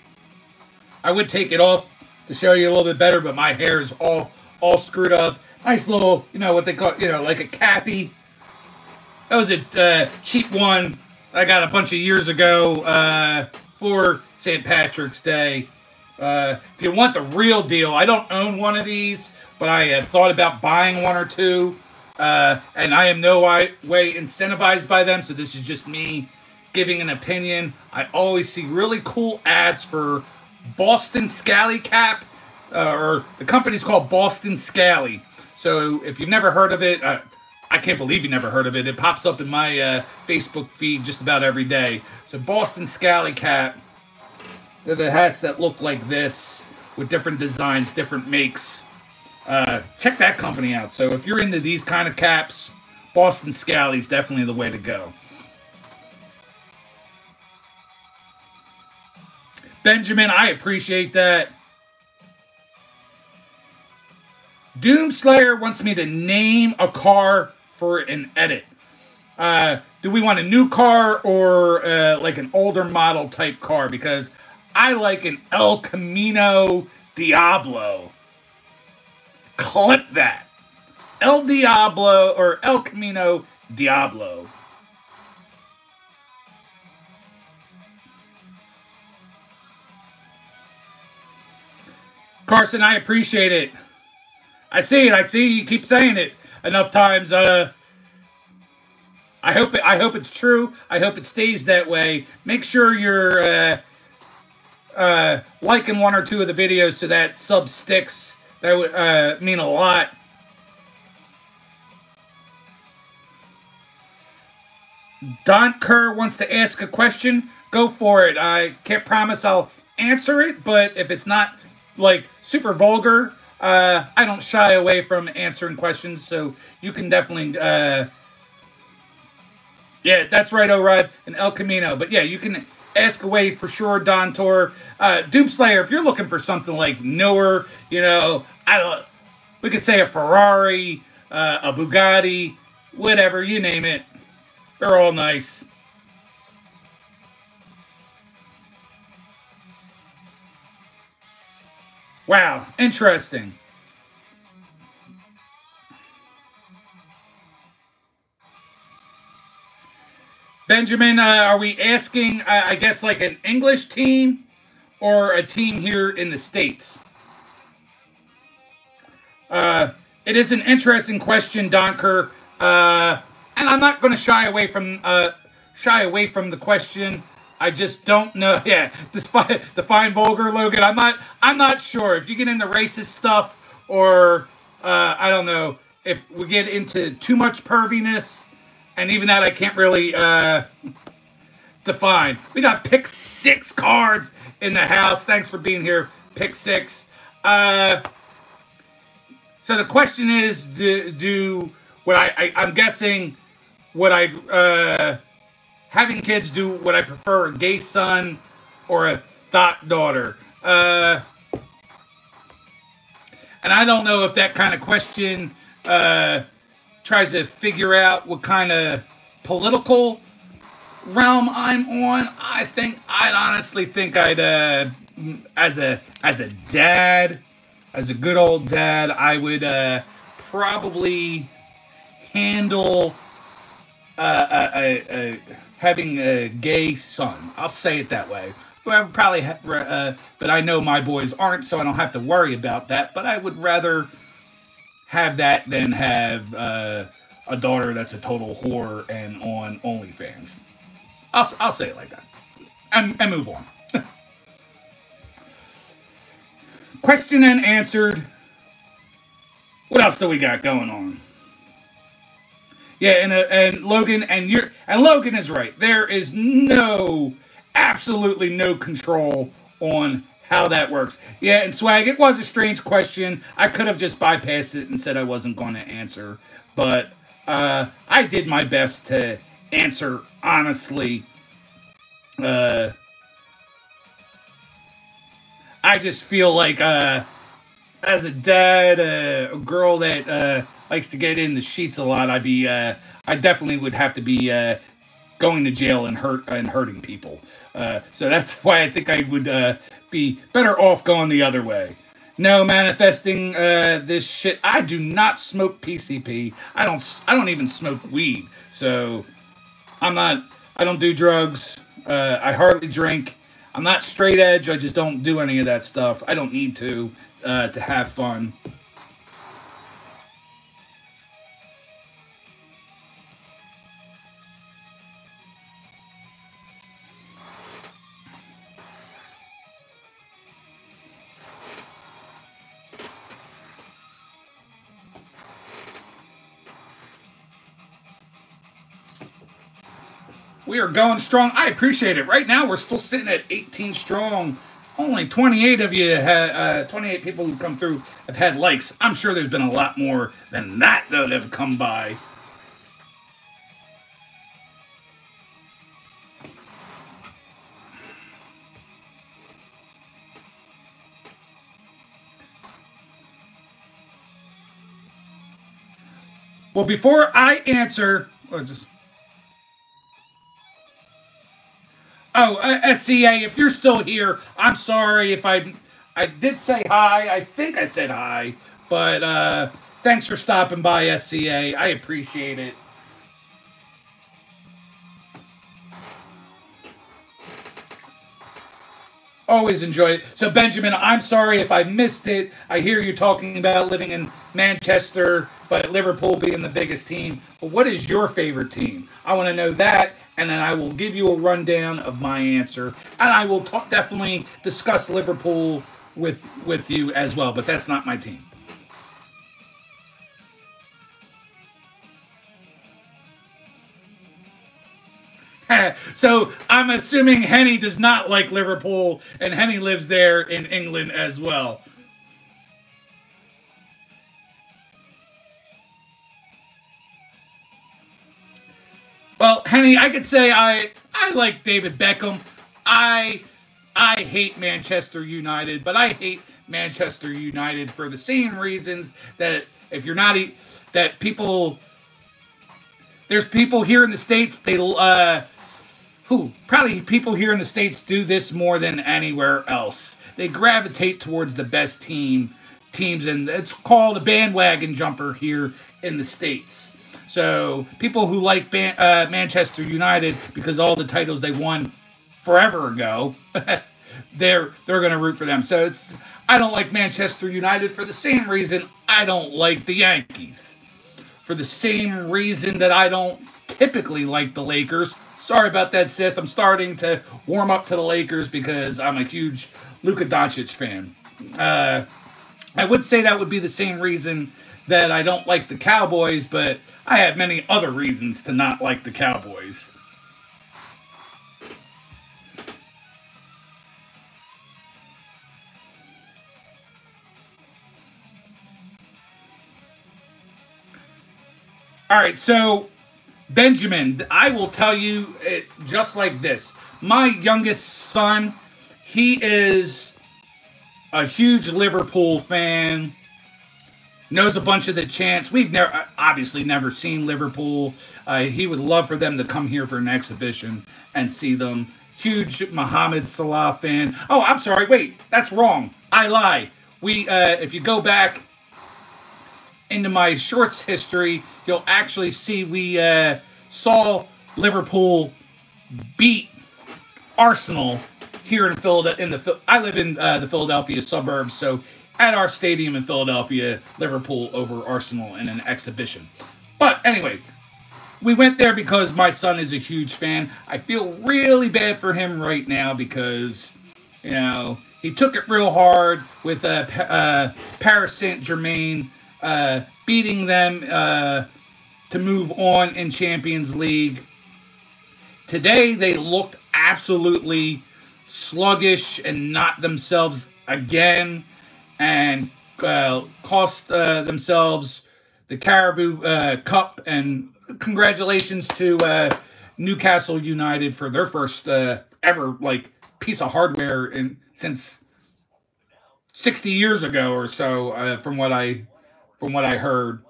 would take it off to show you a little bit better, but my hair is all screwed up. Nice little, you know what they call, you know, like a cappy. That was a cheap one I got a bunch of years ago for St. Patrick's Day. If you want the real deal, I don't own one of these, but I had thought about buying one or two. And I am no way incentivized by them, so this is just me giving an opinion. I always see really cool ads for Boston Scally Cap, or the company's called Boston Scally. So if you've never heard of it, I can't believe you never heard of it. It pops up in my Facebook feed just about every day. So Boston Scally Cap, they're the hats that look like this with different designs, different makes. Check that company out. So if you're into these kind of caps, Boston Scally is definitely the way to go. Benjamin, I appreciate that. Doomslayer wants me to name a car for an edit. Do we want a new car or like an older model type car? Because I like an El Camino Diablo. Clip that. El Diablo or El Camino Diablo. Carson, I appreciate it. I see it. I see you keep saying it enough times. I hope it's true. I hope it stays that way. Make sure you're liking one or two of the videos so that sub sticks. That would mean a lot. Don Kerr wants to ask a question. Go for it. I can't promise I'll answer it, but if it's not like super vulgar, I don't shy away from answering questions, so you can definitely yeah, that's right, Orod, and El Camino. But yeah, you can ask away for sure, Don Tor. Doomslayer, if you're looking for something like newer, you know, we could say a Ferrari, a Bugatti, whatever, you name it. They're all nice. Wow, interesting. Benjamin, are we asking, I guess, like an English team or a team here in the States? It is an interesting question, Donker, and I'm not going to shy away from the question. I just don't know. Yeah, despite the fine vulgar, Logan, I'm not sure if you get into racist stuff or I don't know if we get into too much perviness. And even that I can't really define. We got pick 6 cards in the house. Thanks for being here, pick 6. So the question is, do what I'm guessing, would I having kids, do would I prefer a gay son or a thought daughter? And I don't know if that kind of question tries to figure out what kind of political realm I'm on. I'd honestly think I'd as a dad, as a good old dad, I would probably handle having a gay son. I'll say it that way. But I would probably but I know my boys aren't, so I don't have to worry about that. But I would rather have that than have a daughter that's a total whore and on OnlyFans. I'll say it like that. And move on. Question and answered. What else do we got going on? Yeah, and Logan Logan is right. There is absolutely no control on how that works. Yeah, and Swag, it was a strange question. I could have just bypassed it and said I wasn't going to answer. But I did my best to answer honestly. I just feel like as a dad, a girl that likes to get in the sheets a lot, I definitely would have to be going to jail and hurting people. So that's why I think I would be better off going the other way. No, manifesting this shit. I do not smoke PCP. I don't even smoke weed. So I don't do drugs. I hardly drink. I'm not straight edge. I just don't do any of that stuff. I don't need to have fun. We are going strong. I appreciate it. Right now, we're still sitting at 18 strong. Only 28 of you had 28 people who come through have had likes. I'm sure there's been a lot more than that that have come by. Well, before I answer, or just SCA, if you're still here, I'm sorry if I did say hi. I think I said hi, but thanks for stopping by, SCA. I appreciate it. Always enjoy it. So, Benjamin, I'm sorry if I missed it. I hear you talking about living in Manchester, but Liverpool being the biggest team. But what is your favorite team? I want to know that, and then I will give you a rundown of my answer. And I will definitely discuss Liverpool with you as well, but that's not my team. So I'm assuming Henny does not like Liverpool, and Henny lives there in England as well. Well, Henny, I could say I like David Beckham. I I hate Manchester United, but I hate Manchester United for the same reasons that if you're not that people there's people here in the States who probably people here in the States do this more than anywhere else. They gravitate towards the best teams, and it's called a bandwagon jumper here in the States. So people who like Manchester United because all the titles they won forever ago, they're going to root for them. So I don't like Manchester United for the same reason I don't like the Yankees. For the same reason that I don't typically like the Lakers. Sorry about that, Sith. I'm starting to warm up to the Lakers because I'm a huge Luka Doncic fan. I would say that would be the same reason that I don't like the Cowboys, but I have many other reasons to not like the Cowboys. All right, so Benjamin, I will tell you it just like this. My youngest son, he is a huge Liverpool fan, knows a bunch of the chants. We've obviously never seen Liverpool. He would love for them to come here for an exhibition and see them. Huge Mohamed Salah fan. Oh, I'm sorry. Wait, that's wrong. I lie. If you go back into my shorts history, you'll actually see we saw Liverpool beat Arsenal here in Philadelphia. I live in the Philadelphia suburbs, so at our stadium in Philadelphia, Liverpool over Arsenal in an exhibition. But anyway, we went there because my son is a huge fan. I feel really bad for him right now because, he took it real hard with Paris Saint-Germain beating them to move on in Champions League. Today, they looked absolutely sluggish and not themselves again and cost themselves the Carabao Cup. And congratulations to Newcastle United for their first ever piece of hardware since 60 years ago or so, from what I heard.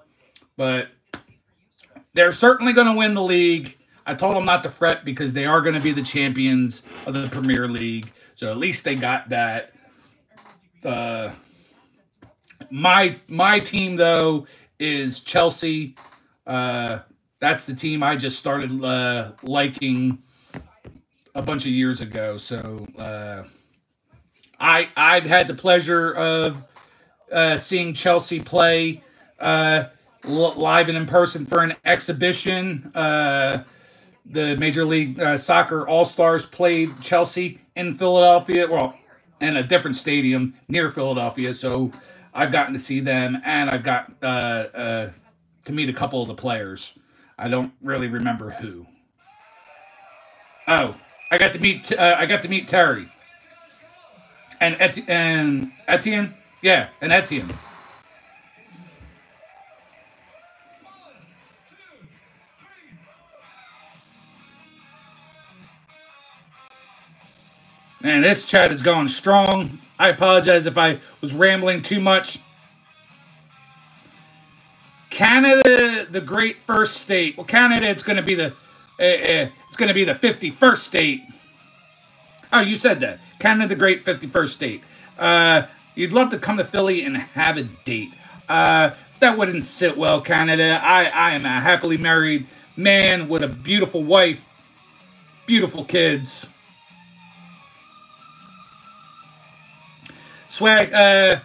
But they're certainly going to win the league. I told them not to fret because they are going to be the champions of the Premier League. So at least they got that. My team, though, is Chelsea. That's the team I just started liking a bunch of years ago. So I've had the pleasure of seeing Chelsea play live and in person for an exhibition. The Major League Soccer All-Stars played Chelsea in Philadelphia, well, in a different stadium near Philadelphia. So I've gotten to see them, and I've got to meet a couple of the players. I don't really remember who. Oh, I got to meet Terry and Etienne. Yeah, and Etienne. Man, this chat is going strong. I apologize if I was rambling too much. Canada, the great first state. Well, Canada, it's going to be the 51st state. Oh, you said that. Canada, the great 51st state. You'd love to come to Philly and have a date. That wouldn't sit well, Canada. I am a happily married man with a beautiful wife, beautiful kids. Swag, that's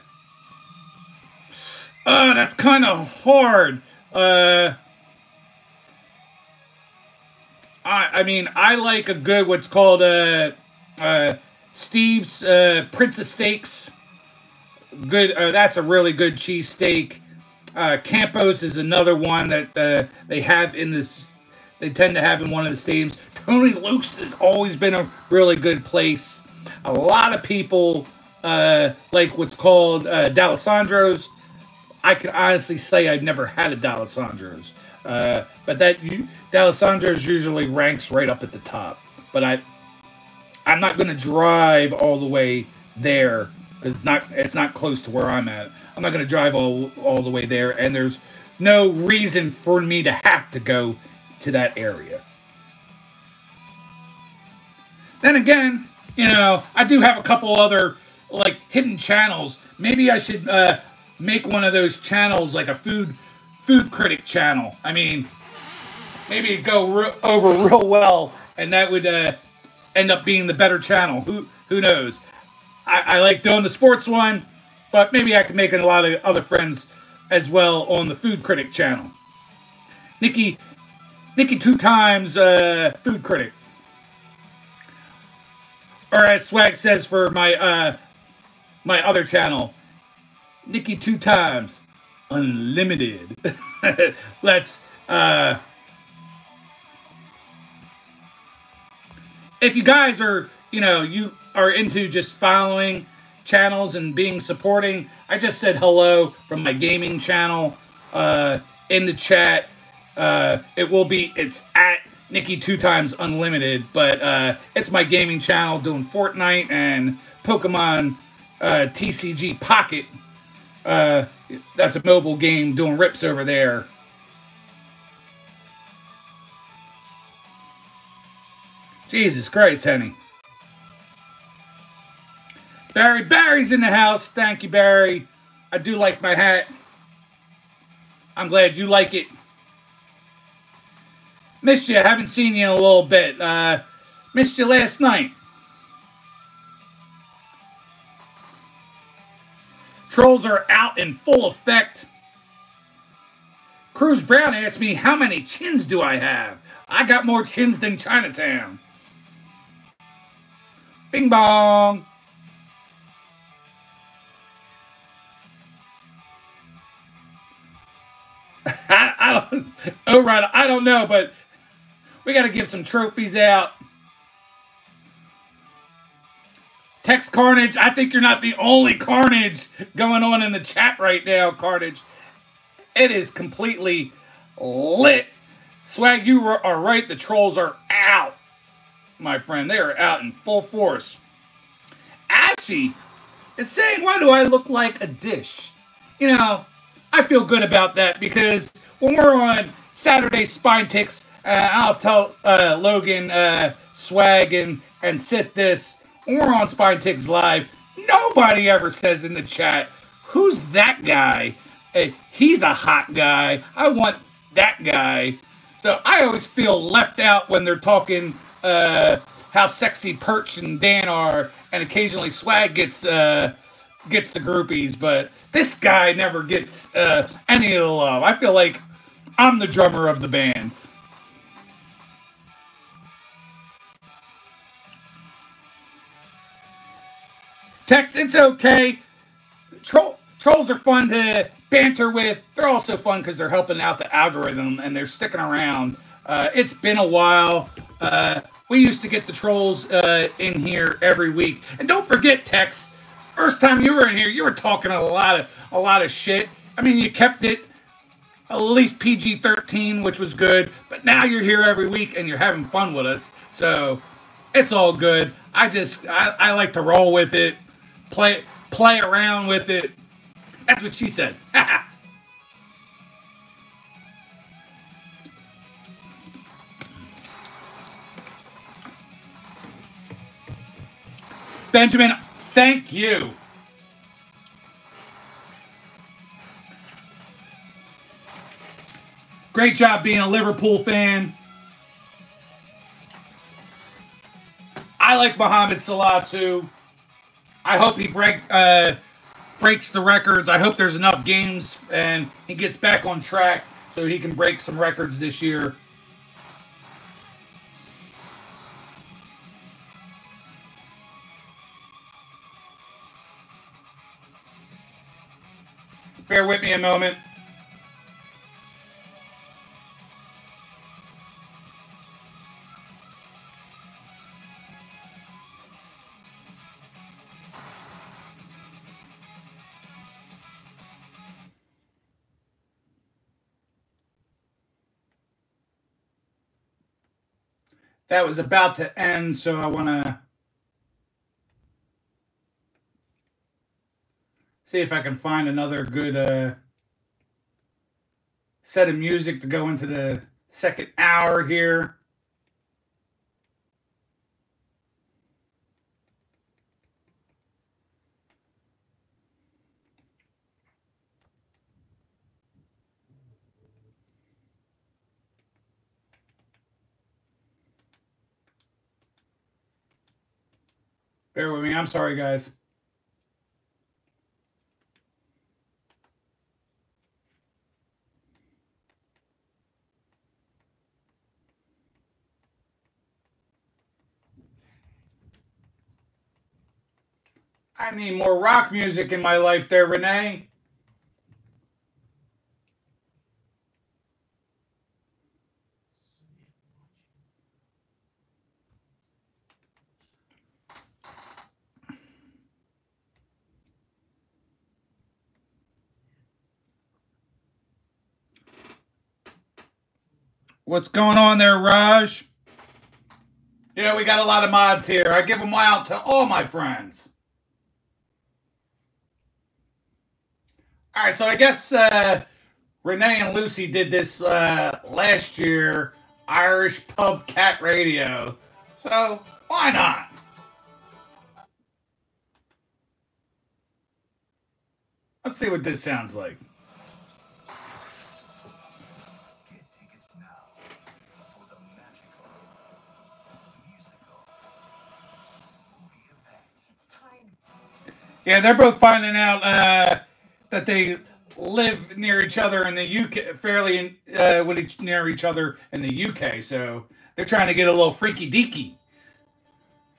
kind of hard. I mean, I like a good, what's called, Steve's, Prince of Steaks. Good, that's a really good cheesesteak. Campos is another one that, they have in this, they tend to have in one of the stadiums. Tony Luke's has always been a really good place. A lot of people, like what's called D'Alessandro's. I can honestly say I've never had a D'Alessandro's, but D'Alessandro's usually ranks right up at the top. But I'm not going to drive all the way there because it's not close to where I'm at. I'm not going to drive all the way there, and there's no reason for me to have to go to that area. Then again, you know, I do have a couple other like hidden channels. Maybe I should make one of those channels like a food critic channel. I mean, maybe it'd go over real well, and that would end up being the better channel. Who knows? I like doing the sports one, but maybe I could make a lot of other friends as well on the food critic channel. Nikki 2 times food critic. Or as Swag says for my my other channel, Nikki 2 times unlimited. Let's if you guys are, you are into just following channels and being supporting, I just said hello from my gaming channel in the chat. It's at Nikki 2 times unlimited, but it's my gaming channel doing Fortnite and Pokemon TCG Pocket. That's a mobile game doing rips over there. Jesus Christ, Henny. Barry's in the house. Thank you, Barry. I do like my hat. I'm glad you like it. Missed you. Haven't seen you in a little bit. Missed you last night. Trolls are out in full effect. Cruz Brown asked me, how many chins do I have? I got more chins than Chinatown. Bing bong. I don't know, but we got to give some trophies out. Text Carnage, I think you're not the only carnage going on in the chat right now, Carnage. It is completely lit. Swag, you are right. The trolls are out, my friend. They are out in full force. Ashy is saying, why do I look like a dish? I feel good about that because when we're on Saturday Spine Ticks, I'll tell Logan, Swag, and Sit this. When we're on Spine Ticks Live, nobody ever says in the chat, who's that guy? He's a hot guy. I want that guy. So I always feel left out when they're talking how sexy Perch and Dan are, and occasionally Swag gets the groupies, but this guy never gets any of the love. I feel like I'm the drummer of the band. Tex, it's okay. Trolls are fun to banter with. They're also fun because they're helping out the algorithm and they're sticking around. It's been a while. we used to get the trolls in here every week. And don't forget, Tex, first time you were in here, you were talking a lot of shit. I mean, you kept it at least PG-13, which was good. But now you're here every week and you're having fun with us. So it's all good. I like to roll with it, play around with it. That's what she said. Benjamin, thank you. Great job being a Liverpool fan. I like Mohamed Salah too. I hope he breaks the records. I hope there's enough games and he gets back on track so he can break some records this year. Bear with me a moment. That was about to end, so I want to see if I can find another good set of music to go into the second hour here. Bear with me. I'm sorry, guys. I need more rock music in my life there, Renee. What's going on there, Raj? Yeah, we got a lot of mods here. I give them out to all my friends. All right, so I guess Renee and Lucy did this last year, Irish Pub Cat Radio. So why not? Let's see what this sounds like. Yeah, they're both finding out that they live near each other in the UK, fairly near each other in the UK. So they're trying to get a little freaky deaky.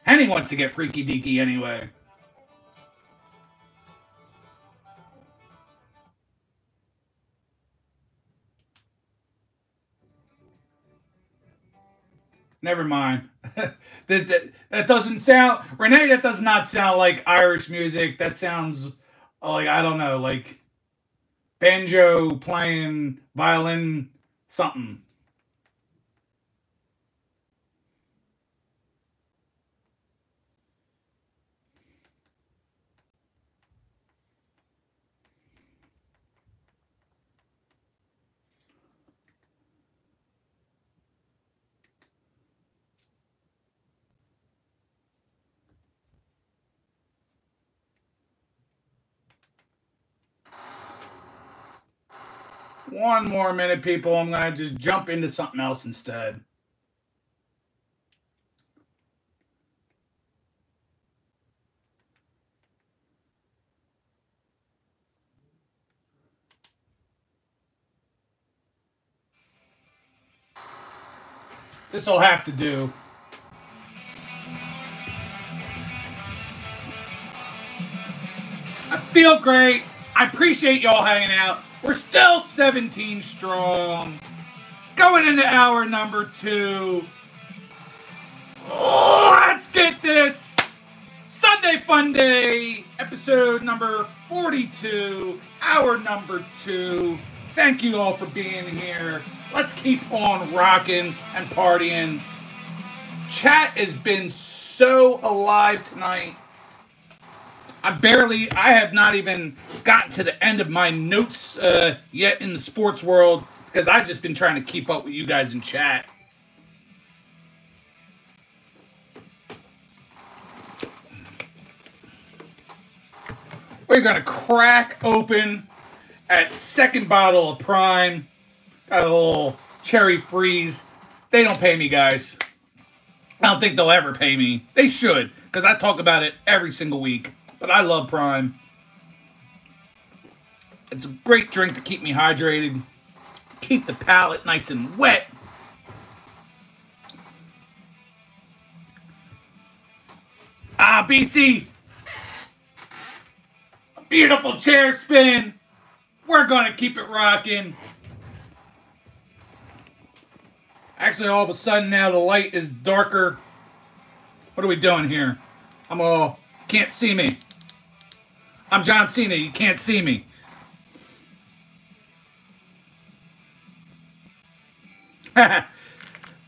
Henny wants to get freaky deaky anyway. Never mind. that doesn't sound, Renee, that does not sound like Irish music. That sounds like, I don't know, like banjo playing, violin, something. One more minute, people. I'm going to just jump into something else instead. This will have to do. I feel great. I appreciate y'all hanging out. We're still 17 strong. Going into hour number 2. Let's get this Sunday Funday, episode number 42, hour number 2. Thank you all for being here. Let's keep on rocking and partying. Chat has been so alive tonight. I have not even gotten to the end of my notes yet in the sports world because I've just been trying to keep up with you guys in chat. We're going to crack open at second bottle of Prime. Got a little cherry freeze. They don't pay me, guys. I don't think they'll ever pay me. They should, because I talk about it every single week. But I love Prime. It's a great drink to keep me hydrated. Keep the palate nice and wet. BC. A beautiful chair spin. We're going to keep it rocking. Actually, all of a sudden now the light is darker. What are we doing here? Can't see me. I'm John Cena. You can't see me.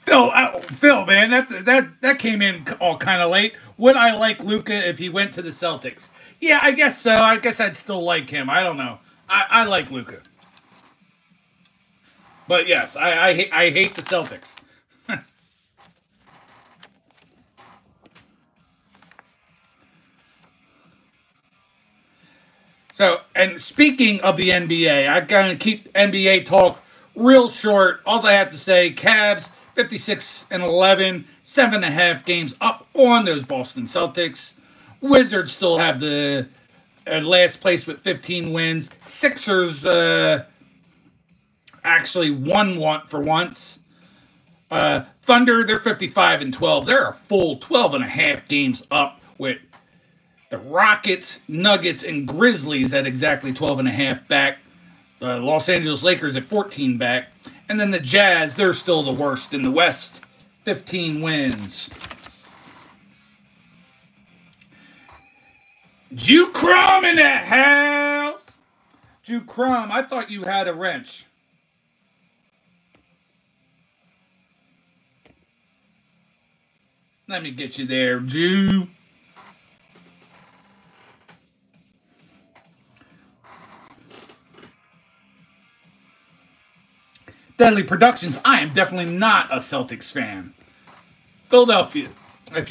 Phil, man, that came in all kind of late. Would I like Luka if he went to the Celtics? Yeah, I guess so. I guess I'd still like him. I don't know. I like Luka. But yes, I hate the Celtics. So, and speaking of the NBA, I'm going to keep NBA talk real short. All I have to say, Cavs 56-11, 7.5 games up on those Boston Celtics. Wizards still have the last place with 15 wins. Sixers actually won one for once. Thunder, they're 55-12. They're a full 12.5 games up with the Rockets, Nuggets, and Grizzlies at exactly 12.5 back. The Los Angeles Lakers at 14 back. And then the Jazz, they're still the worst in the West. 15 wins. Jew Crumb in the house. Jew Crumb, I thought you had a wrench. Let me get you there, Jew. Deadly Productions, I am definitely not a Celtics fan. Philadelphia, if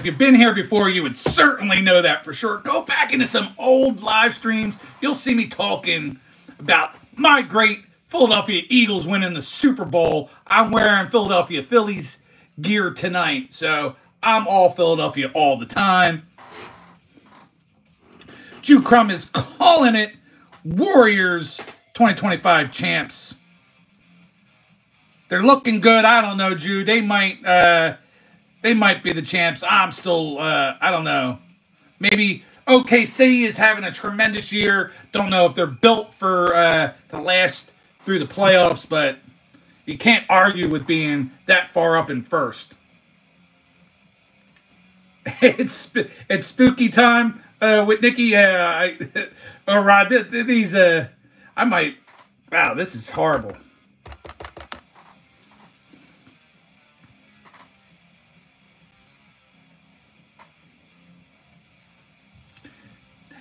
you've been here before, you would certainly know that for sure. Go back into some old live streams. You'll see me talking about my great Philadelphia Eagles winning the Super Bowl. I'm wearing Philadelphia Phillies gear tonight, so I'm all Philadelphia all the time. Jew Crumb is calling it Warriors 2025 champs. They're looking good. I don't know, Jew. They might be the champs. I'm still, I don't know. Maybe OKC is having a tremendous year. Don't know if they're built for to last through the playoffs, but you can't argue with being that far up in first. It's spooky time with Nikki. Yeah, Rod. These I might. Wow, this is horrible.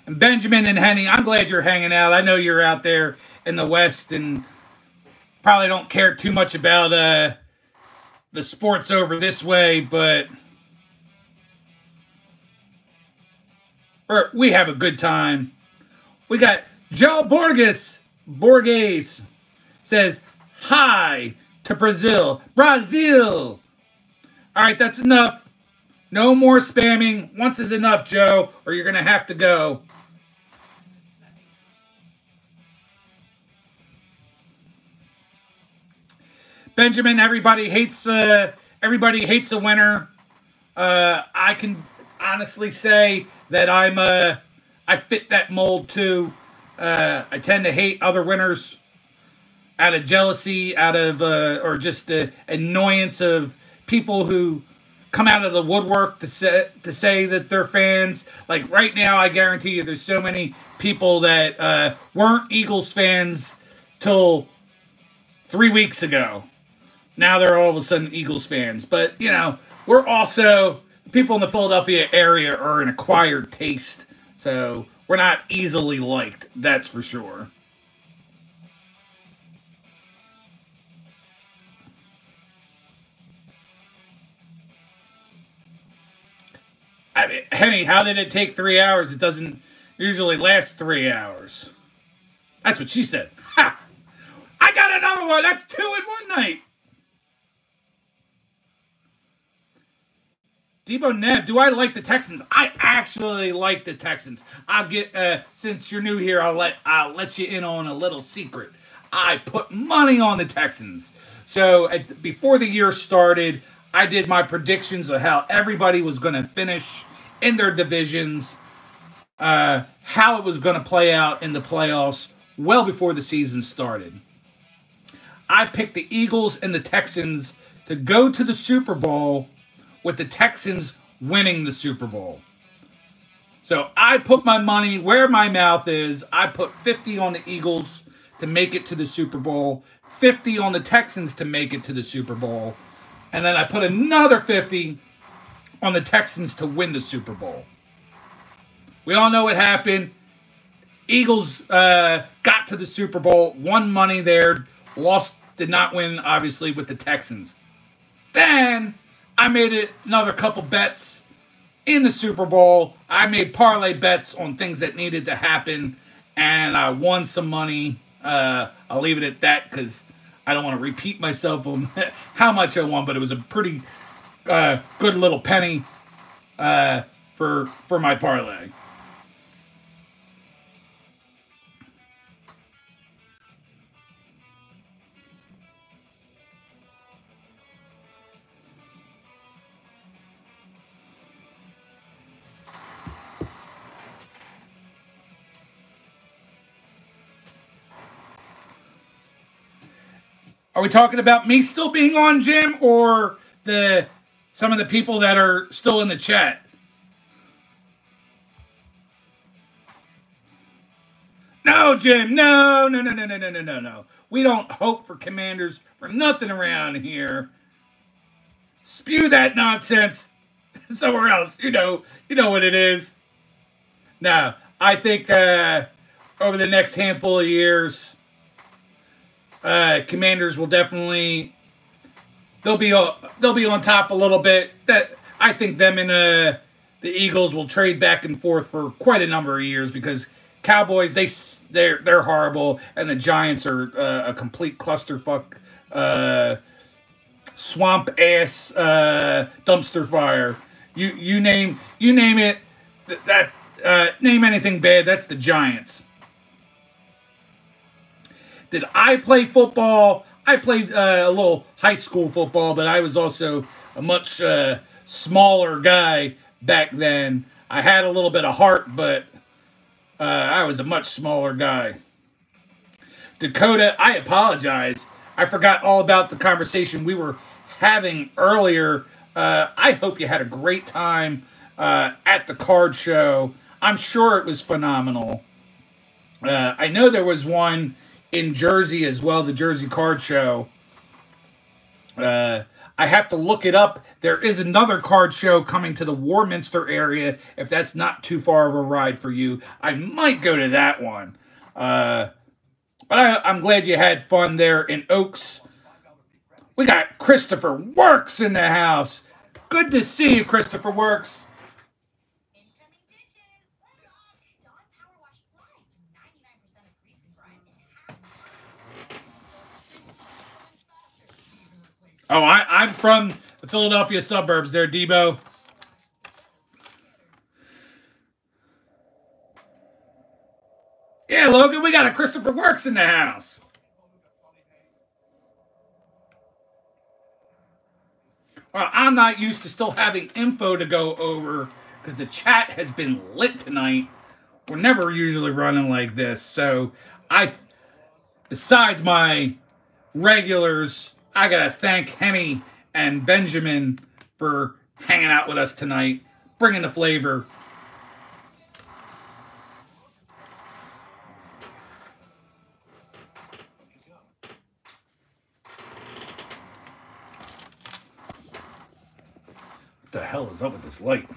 And Benjamin and Henny, I'm glad you're hanging out. I know you're out there in the West and probably don't care too much about the sports over this way, but we have a good time. We got Joe Borges says hi to Brazil. Brazil! All right, that's enough. No more spamming. Once is enough, Joe, or you're going to have to go. Benjamin, everybody hates a winner. I can honestly say that I fit that mold too. I tend to hate other winners out of jealousy, out of or just the annoyance of people who come out of the woodwork to say that they're fans. Like right now, I guarantee you there's so many people that weren't Eagles fans till 3 weeks ago. Now they're all of a sudden Eagles fans. But, you know, we're also, people in the Philadelphia area are an acquired taste. So we're not easily liked, that's for sure. I mean, Henny, how did it take 3 hours? It doesn't usually last 3 hours. That's what she said. Ha! I got another one. That's 2 in one night. Debo Nev, do I like the Texans? I actually like the Texans. I'll get since you're new here, I'll let you in on a little secret. I put money on the Texans. So before the year started, I did my predictions of how everybody was going to finish in their divisions, how it was going to play out in the playoffs well before the season started. I picked the Eagles and the Texans to go to the Super Bowl with the Texans winning the Super Bowl. So I put my money where my mouth is. I put 50 on the Eagles to make it to the Super Bowl, 50 on the Texans to make it to the Super Bowl, and then I put another 50 on the Texans to win the Super Bowl. We all know what happened. Eagles got to the Super Bowl, won money there, did not win, obviously, with the Texans. Then I made another couple bets in the Super Bowl. I made parlay bets on things that needed to happen, and I won some money. I'll leave it at that because I don't want to repeat myself on how much I won, but it was a pretty good little penny for my parlay. Are we talking about me still being on, Jim, or some of the people that are still in the chat? No, Jim. No. We don't hope for Commanders for nothing around here. Spew that nonsense somewhere else. You know what it is. No, I think over the next handful of years, Commanders will definitely they'll be on top a little bit. That I think them and the Eagles will trade back and forth for quite a number of years because Cowboys they're horrible and the Giants are a complete clusterfuck, swamp ass dumpster fire. You name it. Name anything bad. That's the Giants. Did I play football? I played a little high school football, but I was also a much smaller guy back then. I had a little bit of heart, but I was a much smaller guy. Dakota, I apologize. I forgot all about the conversation we were having earlier. I hope you had a great time at the card show. I'm sure it was phenomenal. I know there was one in Jersey as well, the Jersey Card Show. I have to look it up. There is another card show coming to the Warminster area. If that's not too far of a ride for you, I might go to that one. But I'm glad you had fun there in Oaks. We got Christopher Works in the house. Good to see you, Christopher Works. Oh, I'm from the Philadelphia suburbs there, Debo. Yeah, Logan, we got a Christopher Works in the house. Well, I'm not used to still having info to go over because the chat has been lit tonight. We're never usually running like this. So, besides my regulars, I got to thank Henny and Benjamin for hanging out with us tonight, bringing the flavor. What the hell is up with this light?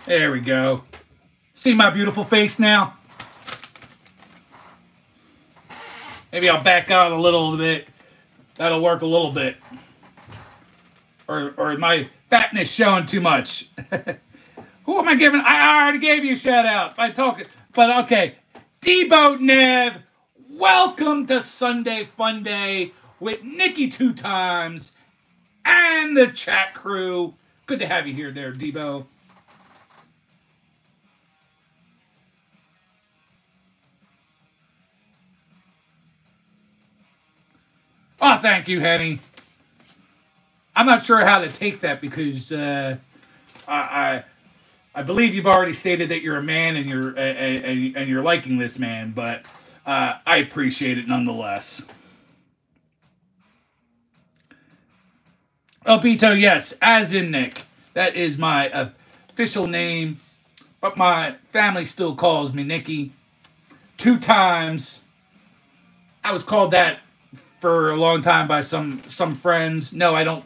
There we go. See my beautiful face now? Maybe I'll back out a little bit. That'll work a little bit. Or my fatness showing too much. Who am I giving? I already gave you a shout out by talking. But okay. Debo Nev, welcome to Sunday Funday with Nikki 2 times and the chat crew. Good to have you here there, Debo. Oh, thank you, Henny. I'm not sure how to take that because I believe you've already stated that you're a man and you're liking this man, but I appreciate it nonetheless. Elpito, yes, as in Nick. That is my official name, but my family still calls me Nikki. 2 times. I was called that for a long time by some friends. No, I don't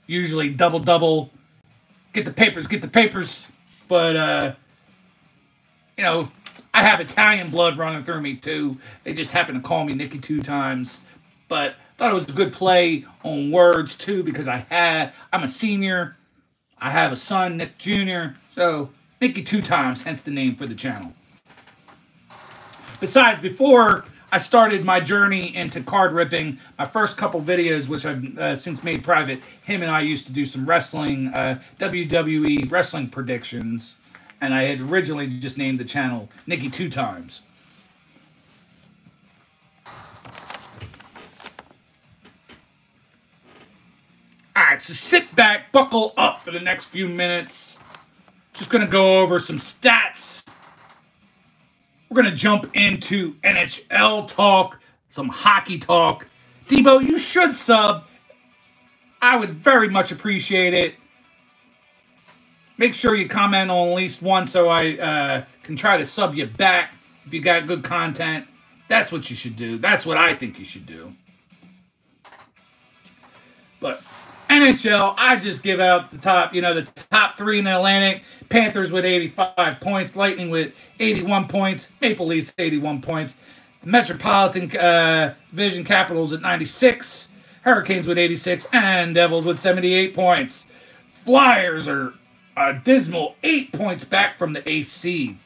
usually double. Get the papers. But, you know, I have Italian blood running through me, too. They just happen to call me Nikki 2 times. But thought it was a good play on words, too, because I'm a senior. I have a son, Nick Jr. So, Nikki 2 times, hence the name for the channel. Besides, before I started my journey into card ripping, my first couple videos, which I've since made private, him and I used to do some wrestling, WWE wrestling predictions, and I had originally just named the channel Nikki 2 times. Alright, so sit back, buckle up for the next few minutes. Just going to go over some stats. We're going to jump into NHL talk, some hockey talk. Debo, you should sub. I would very much appreciate it. Make sure you comment on at least one so I can try to sub you back if you got good content. That's what you should do. That's what I think you should do. But NHL, I just give out the top, the top 3 in the Atlantic. Panthers with 85 points, Lightning with 81 points, Maple Leafs 81 points, the Metropolitan Division Capitals at 96, Hurricanes with 86, and Devils with 78 points. Flyers are a dismal 8 points back from the AC.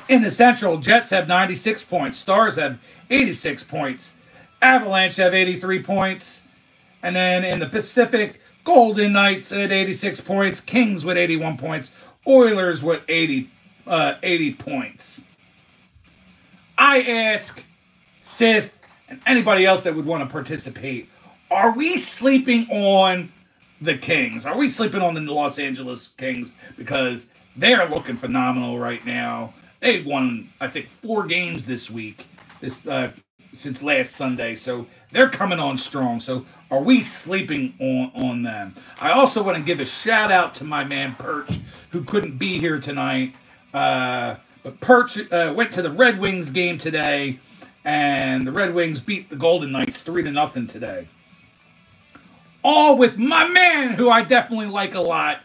In the Central, Jets have 96 points, Stars have 86 points, Avalanche have 83 points, and then in the Pacific, Golden Knights at 86 points, Kings with 81 points, Oilers with 80 points. I ask Sith and anybody else that would want to participate, are we sleeping on the Kings? Are we sleeping on the Los Angeles Kings? Because they're looking phenomenal right now. They've won, I think, 4 games this week, since last Sunday, so they're coming on strong. So are we sleeping on them? I also want to give a shout out to my man Perch, who couldn't be here tonight. But Perch went to the Red Wings game today, and the Red Wings beat the Golden Knights 3-0 today. All with my man, who I definitely like a lot.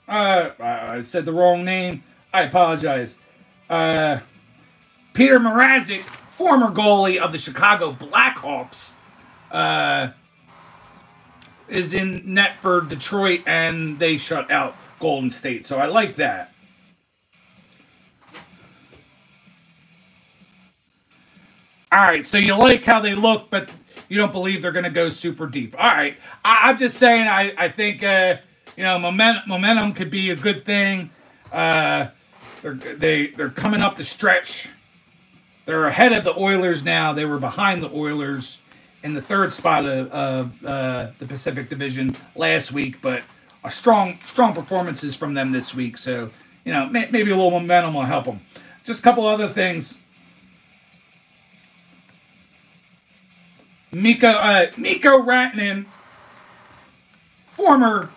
I said the wrong name. I apologize. Peter Mrazek, former goalie of the Chicago Blackhawks, is in net for Detroit, and they shut out Golden State. So I like that. All right, so you like how they look, but you don't believe they're going to go super deep. All right, I'm just saying I think, momentum could be a good thing. They're coming up the stretch. They're ahead of the Oilers now. They were behind the Oilers in the 3rd spot of the Pacific Division last week, but a strong performances from them this week. So, maybe a little momentum will help them. Just a couple other things. Mikko Rantanen, former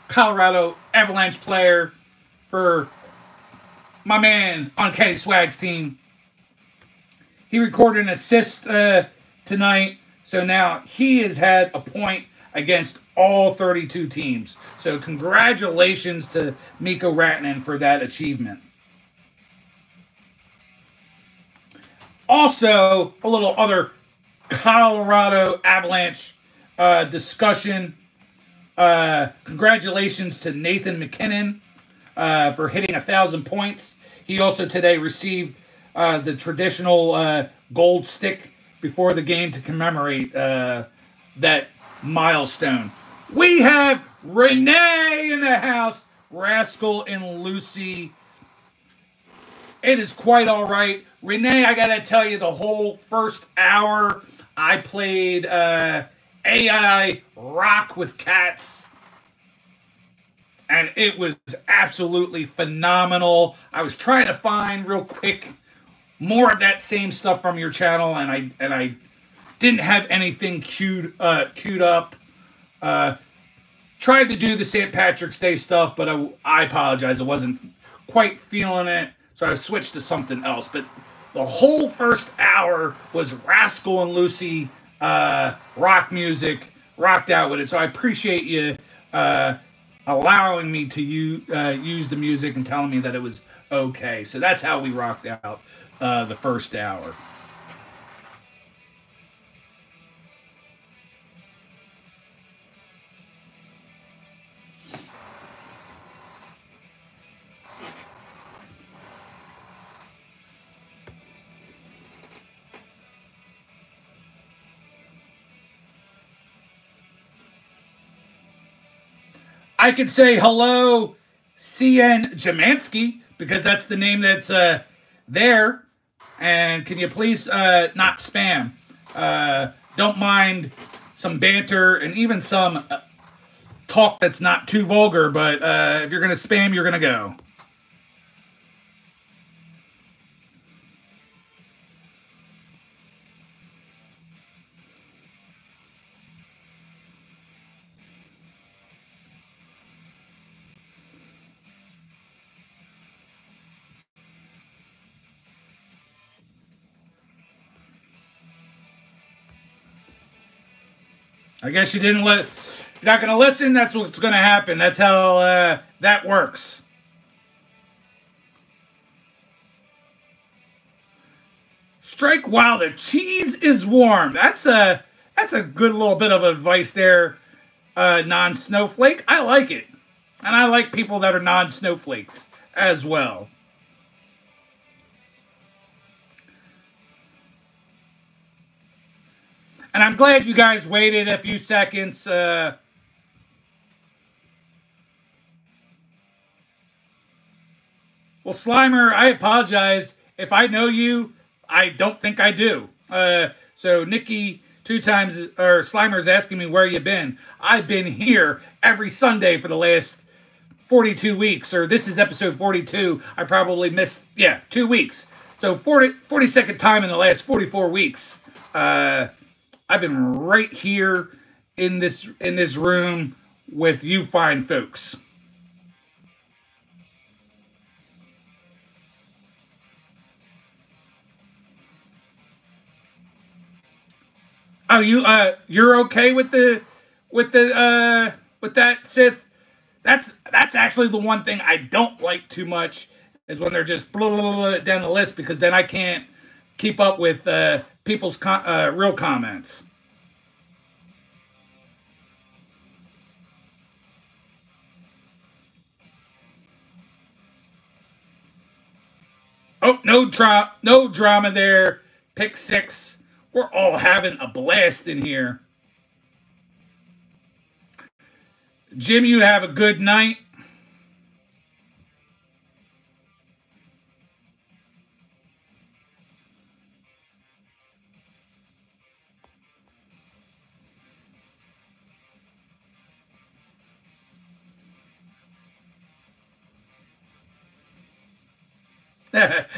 Colorado Avalanche player for my man on Kenny Swag's team. He recorded an assist tonight, so now he has had a point against all 32 teams. So congratulations to Mikko Rantanen for that achievement. Also, a little other Colorado Avalanche discussion. Congratulations to Nathan MacKinnon for hitting 1,000 points. He also today received the traditional gold stick before the game to commemorate that milestone. We have Renee in the house, Rascal and Lucy. It is quite all right. Renee, I gotta tell you, the whole first hour I played AI Rock with Cats, and it was absolutely phenomenal. I was trying to find real quick more of that same stuff from your channel, and I didn't have anything queued up. Tried to do the St. Patrick's Day stuff, but I apologize. I wasn't quite feeling it, so I switched to something else. But the whole first hour was Rascal and Lucy rock music, rocked out with it. So I appreciate you allowing me to use the music and telling me that it was okay. So that's how we rocked out the first hour. I could say hello, CN Jamansky, because that's the name that's there. And can you please not spam? Don't mind some banter and even some talk that's not too vulgar, but if you're going to spam, you're going to go. I guess you didn't you're not going to listen. That's what's going to happen. That's how that works. Strike while the cheese is warm. That's a good little bit of advice there, non-snowflake. I like it. And I like people that are non-snowflakes as well. And I'm glad you guys waited a few seconds. Well, Slimer, I apologize. If I know you, I don't think I do. So Nikki, 2 times, or Slimer's asking me where you been. I've been here every Sunday for the last 42 weeks, or this is episode 42. I probably missed, 2 weeks. So 42nd time in the last 44 weeks. I've been right here in this room with you fine folks. Oh, you're okay with that, Sith? That's actually the one thing I don't like too much is when they're just blah, blah, blah, down the list, because then I can't keep up with people's real comments. Oh, no drama there. Pick 6. We're all having a blast in here. Jim, you have a good night.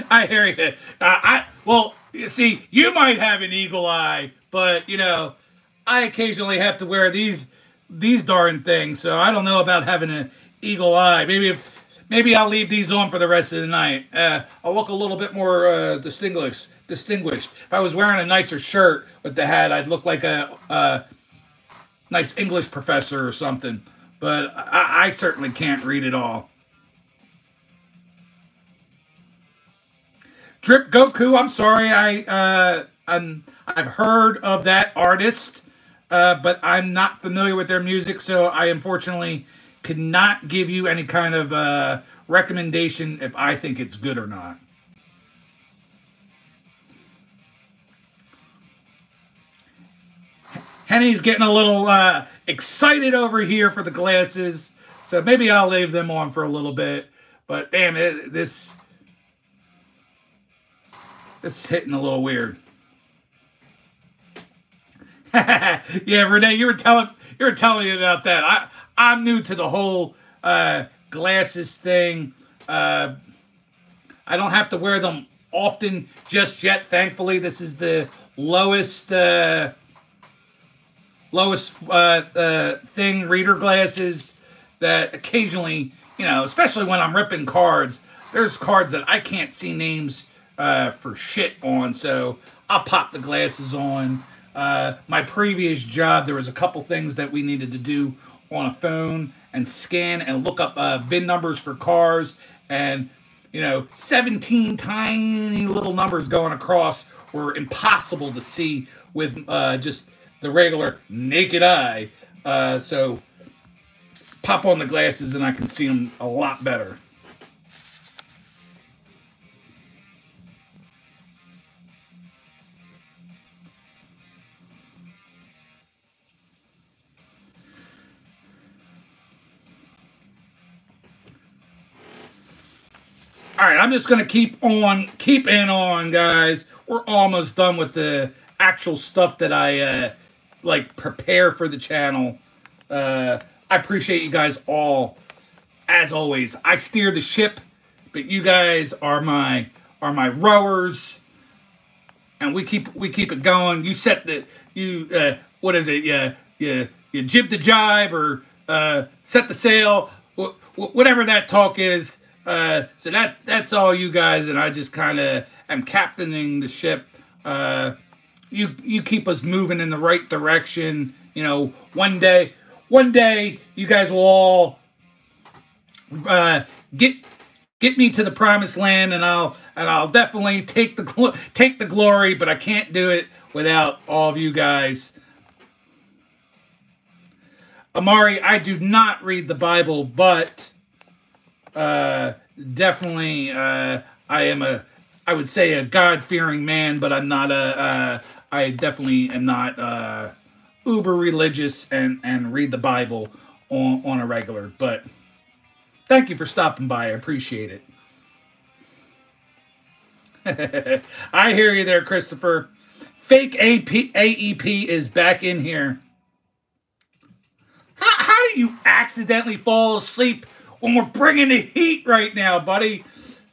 I hear you. Well, you see, you might have an eagle eye, but, I occasionally have to wear these darn things, so I don't know about having an eagle eye. Maybe I'll leave these on for the rest of the night. I'll look a little bit more distinguished. If I was wearing a nicer shirt with the hat, I'd look like a nice English professor or something. But I certainly can't read it all. Drip Goku, I'm sorry. I've heard of that artist, but I'm not familiar with their music, so I unfortunately cannot give you any kind of recommendation if I think it's good or not. Henny's getting a little excited over here for the glasses, so maybe I'll leave them on for a little bit. But damn, this is hitting a little weird. Yeah, Renee, you were telling me about that. I'm new to the whole glasses thing. I don't have to wear them often just yet. Thankfully, this is the lowest thing, reader glasses, that occasionally, especially when I'm ripping cards, there's cards that I can't see names for shit on, so I'll pop the glasses on. My previous job, there was a couple things that we needed to do on a phone and scan and look up VIN numbers for cars, and 17 tiny little numbers going across were impossible to see with just the regular naked eye. So pop on the glasses and I can see them a lot better. All right, I'm just going to keeping on, guys. We're almost done with the actual stuff that I prepare for the channel. I appreciate you guys all. As always, I steer the ship, but you guys are my rowers, and we keep it going. You set the what is it? You jib the jibe or set the sail, whatever that talk is. So that's all you guys, and I just kind of am captaining the ship. You keep us moving in the right direction. One day you guys will all get me to the promised land, and I'll definitely take the glory. But I can't do it without all of you guys. Amari, I do not read the Bible, but definitely I would say a God-fearing man, but I'm not I definitely am not uber religious and read the Bible on a regular. But thank you for stopping by. I appreciate it. I hear you there, Christopher. Fake AEP is back in here. How do you accidentally fall asleep when we're bringing the heat right now, buddy?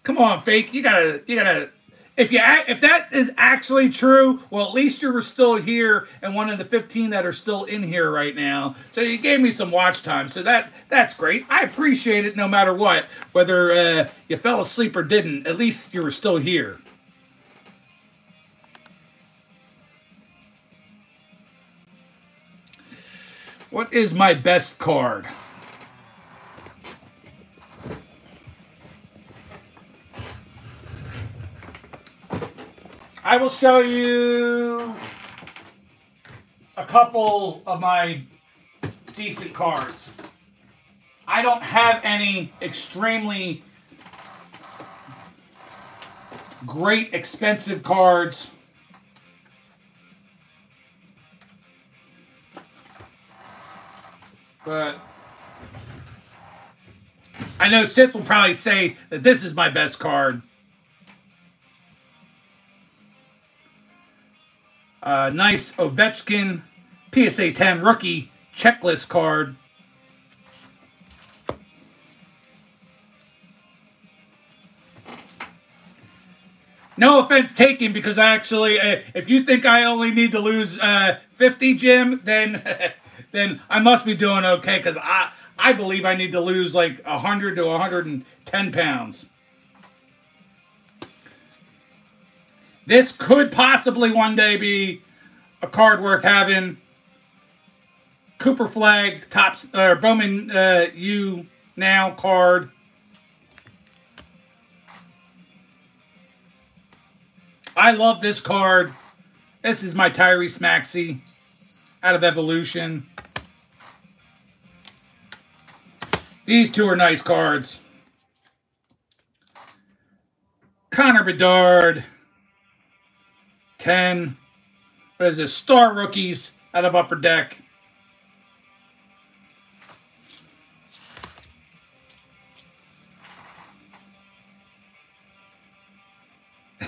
Come on, Fake. You gotta. If that is actually true, well, at least you were still here and one of the 15 that are still in here right now. So you gave me some watch time. So that's great. I appreciate it no matter what. Whether you fell asleep or didn't, at least you were still here. What is my best card? I will show you a couple of my decent cards. I don't have any extremely great expensive cards. But I know Sith will probably say that this is my best card. Nice Ovechkin PSA 10 rookie checklist card. No offense taken, because actually, if you think I only need to lose 50, Jim, then then I must be doing okay, because I believe I need to lose like 100 to 110 pounds. This could possibly one day be a card worth having. Cooper Flag, Tops, or Bowman U Now card. I love this card. This is my Tyrese Maxey out of Evolution. These two are nice cards. Connor Bedard. 10. What is this? Star Rookies out of Upper Deck.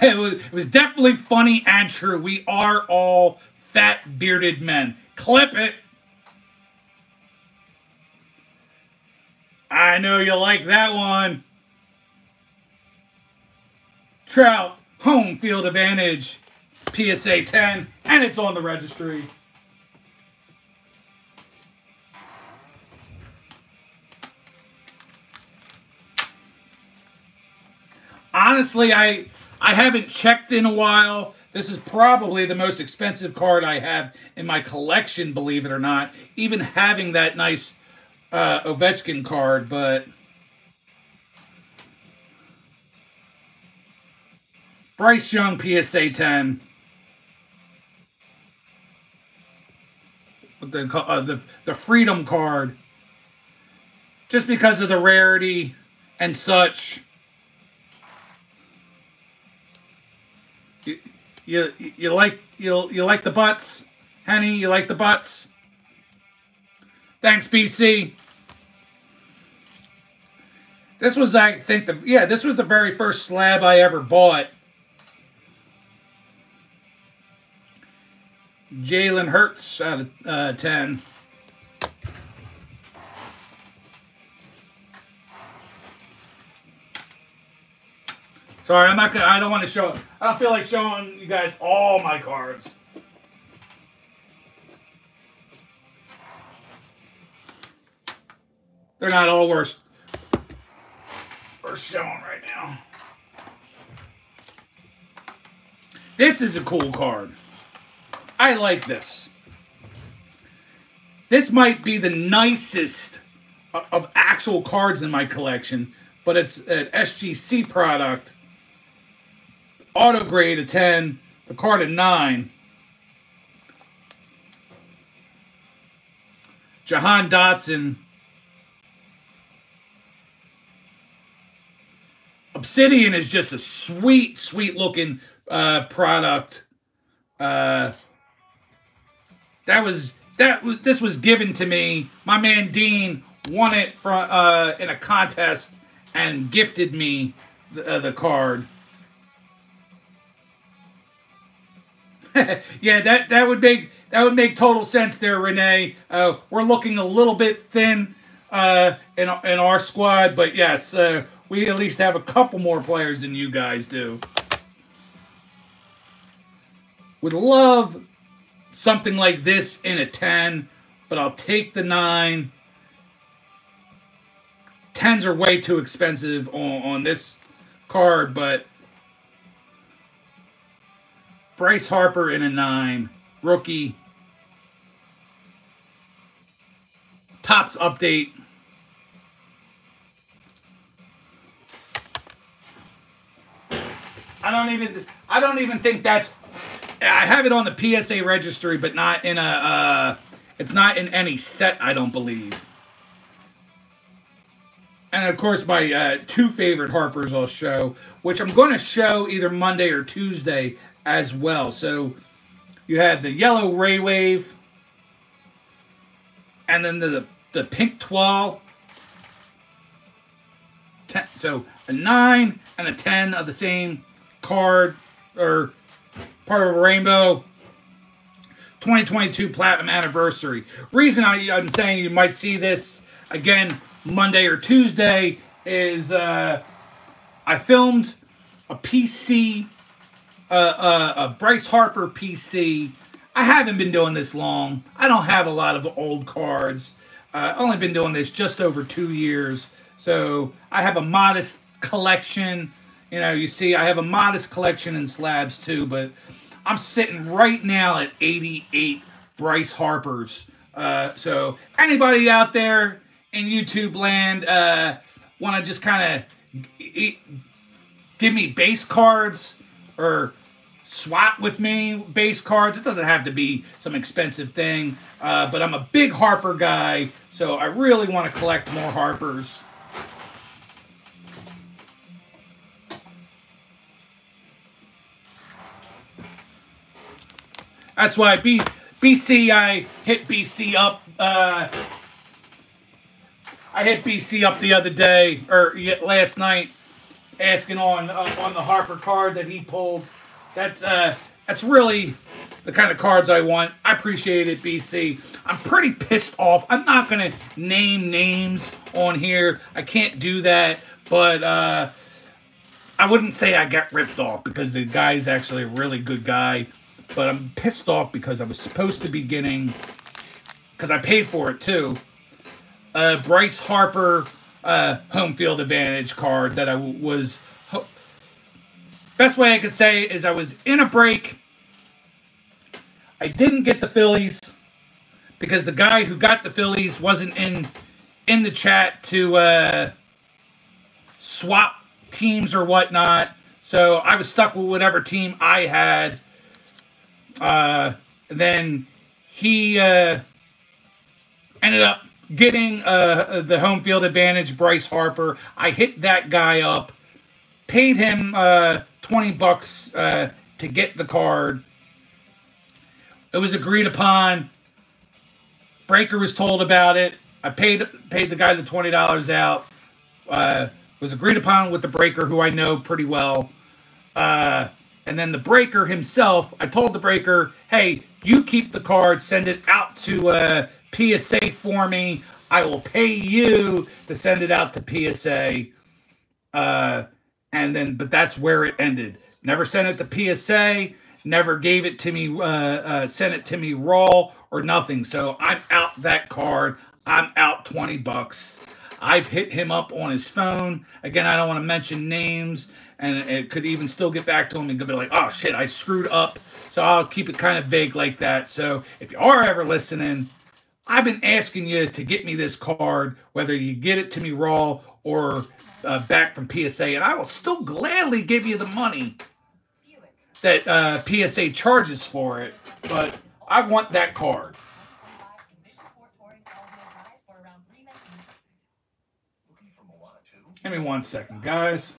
It was definitely funny and true. We are all fat, bearded men. Clip it. I know you like that one. Trout, home field advantage. PSA 10, and it's on the registry. Honestly, I haven't checked in a while. This is probably the most expensive card I have in my collection, believe it or not. Even having that nice Ovechkin card, but Bryce Young PSA 10. With the Freedom card. Just because of the rarity and such. You like the butts, Henny? You like the butts? Thanks, BC. This was, I think, this was the very first slab I ever bought. Jalen Hurts out of 10. Sorry, I don't want to show. I don't feel like showing you guys all my cards. They're not all worth showing right now. This is a cool card. I like this. This might be the nicest of actual cards in my collection, but it's an SGC product. Auto grade of 10, the card of 9. Jahan Dotson. Obsidian is just a sweet, sweet looking product. This was given to me. My man Dean won it from in a contest and gifted me the card. Yeah, that would make total sense there, Renee. We're looking a little bit thin in our squad, but yes, we at least have a couple more players than you guys do. Would love something like this in a 10, but I'll take the 9. 10s are way too expensive on this card, but Bryce Harper in a 9. Rookie. Topps update. I don't even think that's. I have it on the PSA registry, but not in a. It's not in any set, I don't believe. And of course, my 2 favorite Harpers I'll show, which I'm going to show either Monday or Tuesday as well. So you have the yellow Ray Wave, and then the pink Twal. So a 9 and a 10 of the same card, or part of a rainbow. 2022 Platinum Anniversary. Reason I'm saying you might see this again Monday or Tuesday is I filmed a PC Bryce Harper PC. I haven't been doing this long. I don't have a lot of old cards. Only been doing this just over 2 years. So I have a modest collection. You know, you see, I have a modest collection in slabs too, but I'm sitting right now at 88 Bryce Harpers. So anybody out there in YouTube land want to just kind of give me base cards or swap with me base cards? It doesn't have to be some expensive thing, but I'm a big Harper guy, so I really want to collect more Harpers. That's why BC, I hit BC up. I hit BC up the other day, or last night, asking on the Harper card that he pulled. That's really the kind of cards I want. I appreciate it, BC. I'm pretty pissed off. I'm not going to name names on here. I can't do that. But I wouldn't say I got ripped off because the guy's actually a really good guy. But I'm pissed off because I was supposed to be getting, because I paid for it too, a Bryce Harper home field advantage card that I was... Best way I could say is I was in a break. I didn't get the Phillies because the guy who got the Phillies wasn't in the chat to swap teams or whatnot. So I was stuck with whatever team I had. Then he ended up getting the home field advantage, Bryce Harper. I hit that guy up, paid him $20 to get the card. It was agreed upon. Breaker was told about it. I paid the guy the $20 out. Was agreed upon with the Breaker, who I know pretty well. And then the Breaker himself, I told the Breaker, hey, you keep the card, send it out to PSA for me. I will pay you to send it out to PSA. But that's where it ended. Never sent it to PSA, never gave it to me, sent it to me raw or nothing. So I'm out that card. I'm out $20. I've hit him up on his phone. Again, I don't want to mention names, and it could even still get back to him and be like, oh shit, I screwed up. So I'll keep it kind of vague like that. So if you are ever listening, I've been asking you to get me this card, whether you get it to me raw or back from PSA, and I will still gladly give you the money that PSA charges for it, but I want that card. Give me 1 second, guys.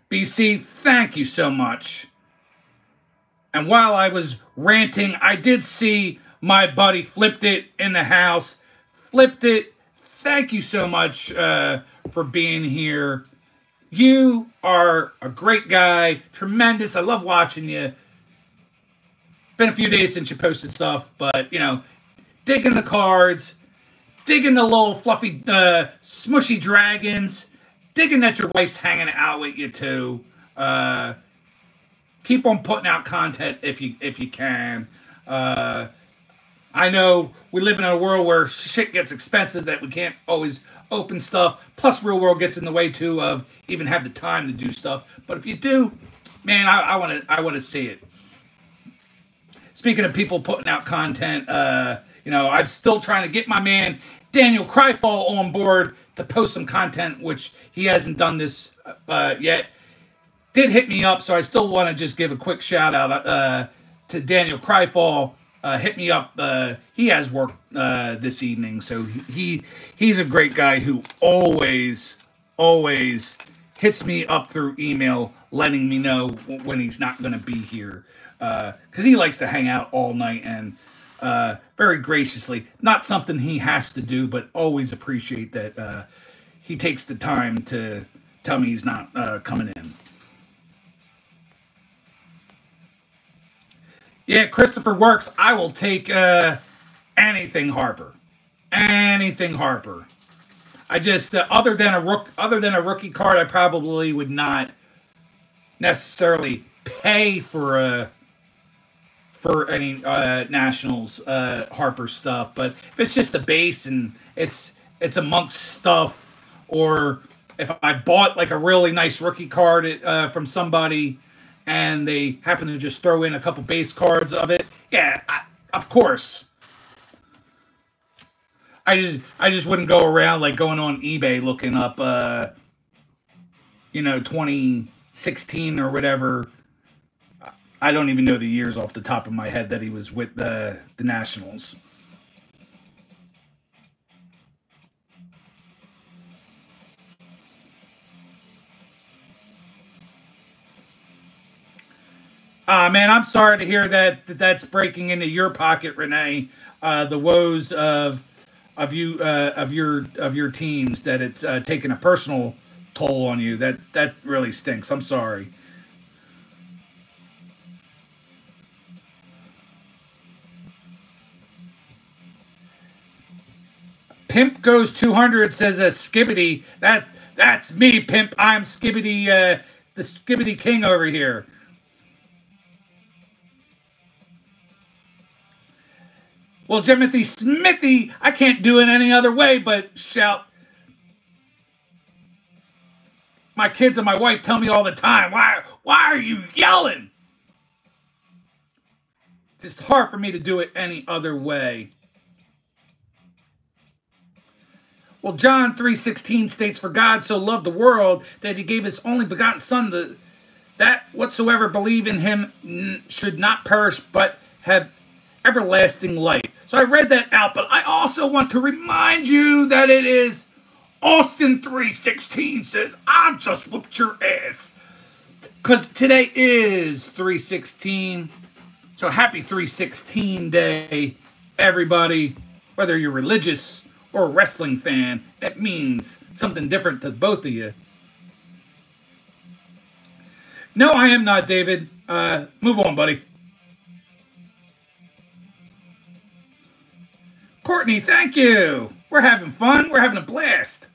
BC, thank you so much. And while I was ranting, I did see my buddy flipped it in the house. Flipped it. Thank you so much for being here. You are a great guy. Tremendous. I love watching you. Been a few days since you posted stuff, but, you know, digging the cards, digging the little fluffy, smushy dragons, digging that your wife's hanging out with you, too. Keep on putting out content if you can. I know we live in a world where shit gets expensive, that we can't always open stuff. Plus, real world gets in the way too of even have the time to do stuff. But if you do, man, I want to see it. Speaking of people putting out content, you know, I'm still trying to get my man Daniel Cryfall on board to post some content, which he hasn't done this yet. Did hit me up, so I still want to just give a quick shout out to Daniel Cryfall. Hit me up. He has work this evening, so he's a great guy who always hits me up through email, letting me know when he's not going to be here, because he likes to hang out all night, and very graciously, not something he has to do, but always appreciate that he takes the time to tell me he's not coming in. Yeah, Christopher Works. I will take anything Harper. anything Harper. I just other than a rookie card, I probably would not necessarily pay for any Nationals Harper stuff. But if it's just a base and it's amongst stuff, or if I bought like a really nice rookie card from somebody and they happen to just throw in a couple base cards of it, yeah, of course. I just wouldn't go around like going on eBay looking up 2016 or whatever. I don't even know the years off the top of my head that he was with the Nationals. Man, I'm sorry to hear that's breaking into your pocket, Renee. The woes of your teams, that it's taking a personal toll on you. That really stinks. I'm sorry. Pimp goes 200, says a Skibbity. That's me, Pimp. I'm Skibbity, the Skibbity King over here. Well, Timothy Smithy, I can't do it any other way but shout. My kids and my wife tell me all the time, why are you yelling? It's just hard for me to do it any other way. Well, John 3:16 states, "For God so loved the world that he gave his only begotten Son, that whatsoever believe in him should not perish but have everlasting life." So I read that out, but I also want to remind you that it is Austin 3:16 says, "I just whooped your ass." Because today is 3/16. So happy 3/16 day, everybody. Whether you're religious or a wrestling fan, it means something different to both of you. No, I am not, David. Move on, buddy. Courtney, thank you. We're having fun. We're having a blast.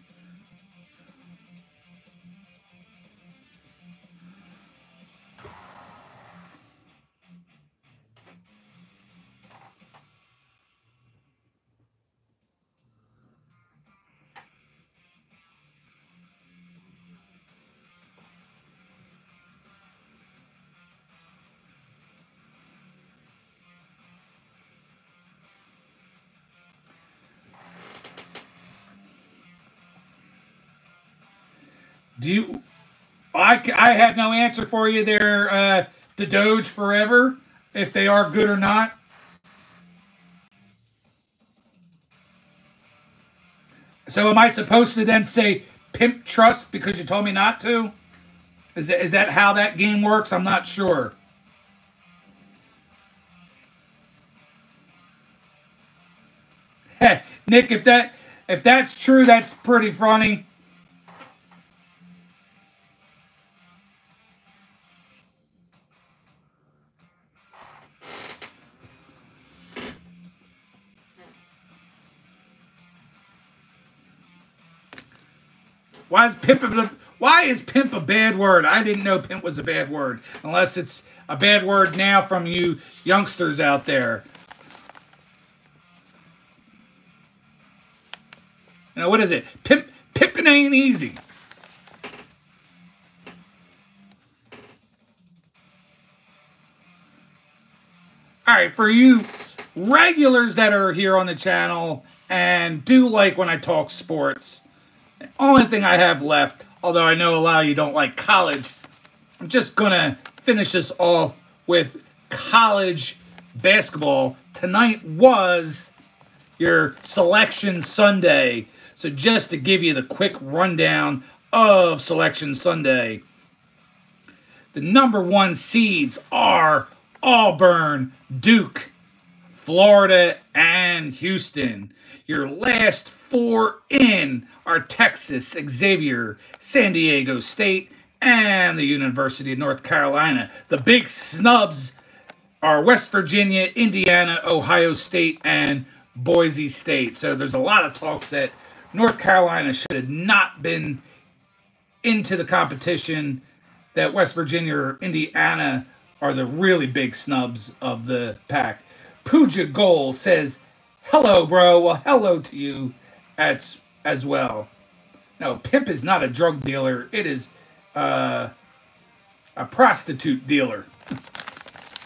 I have no answer for you there, to Doge Forever, if they are good or not. So am I supposed to then say Pimp Trust because you told me not to? Is that how that game works? I'm not sure. Nick, if that's true, that's pretty funny. Why is pimp a bad word? I didn't know pimp was a bad word. Unless it's a bad word now from you youngsters out there. What is it? Pimping ain't easy. All right, for you regulars that are here on the channel and do like when I talk sports, the only thing I have left, although I know a lot of you don't like college, I'm just going to finish this off with college basketball. Tonight was your Selection Sunday. So just to give you the quick rundown of Selection Sunday, the number 1 seeds are Auburn, Duke, Florida, and Houston. Your last 4 in are Texas, Xavier, San Diego State, and the University of North Carolina. The big snubs are West Virginia, Indiana, Ohio State, and Boise State. So there's a lot of talks that North Carolina should have not been into the competition, that West Virginia or Indiana are the really big snubs of the pack. Pooja Goal says, hello, bro. Well, hello to you as well. No, pimp is not a drug dealer. It is a prostitute dealer.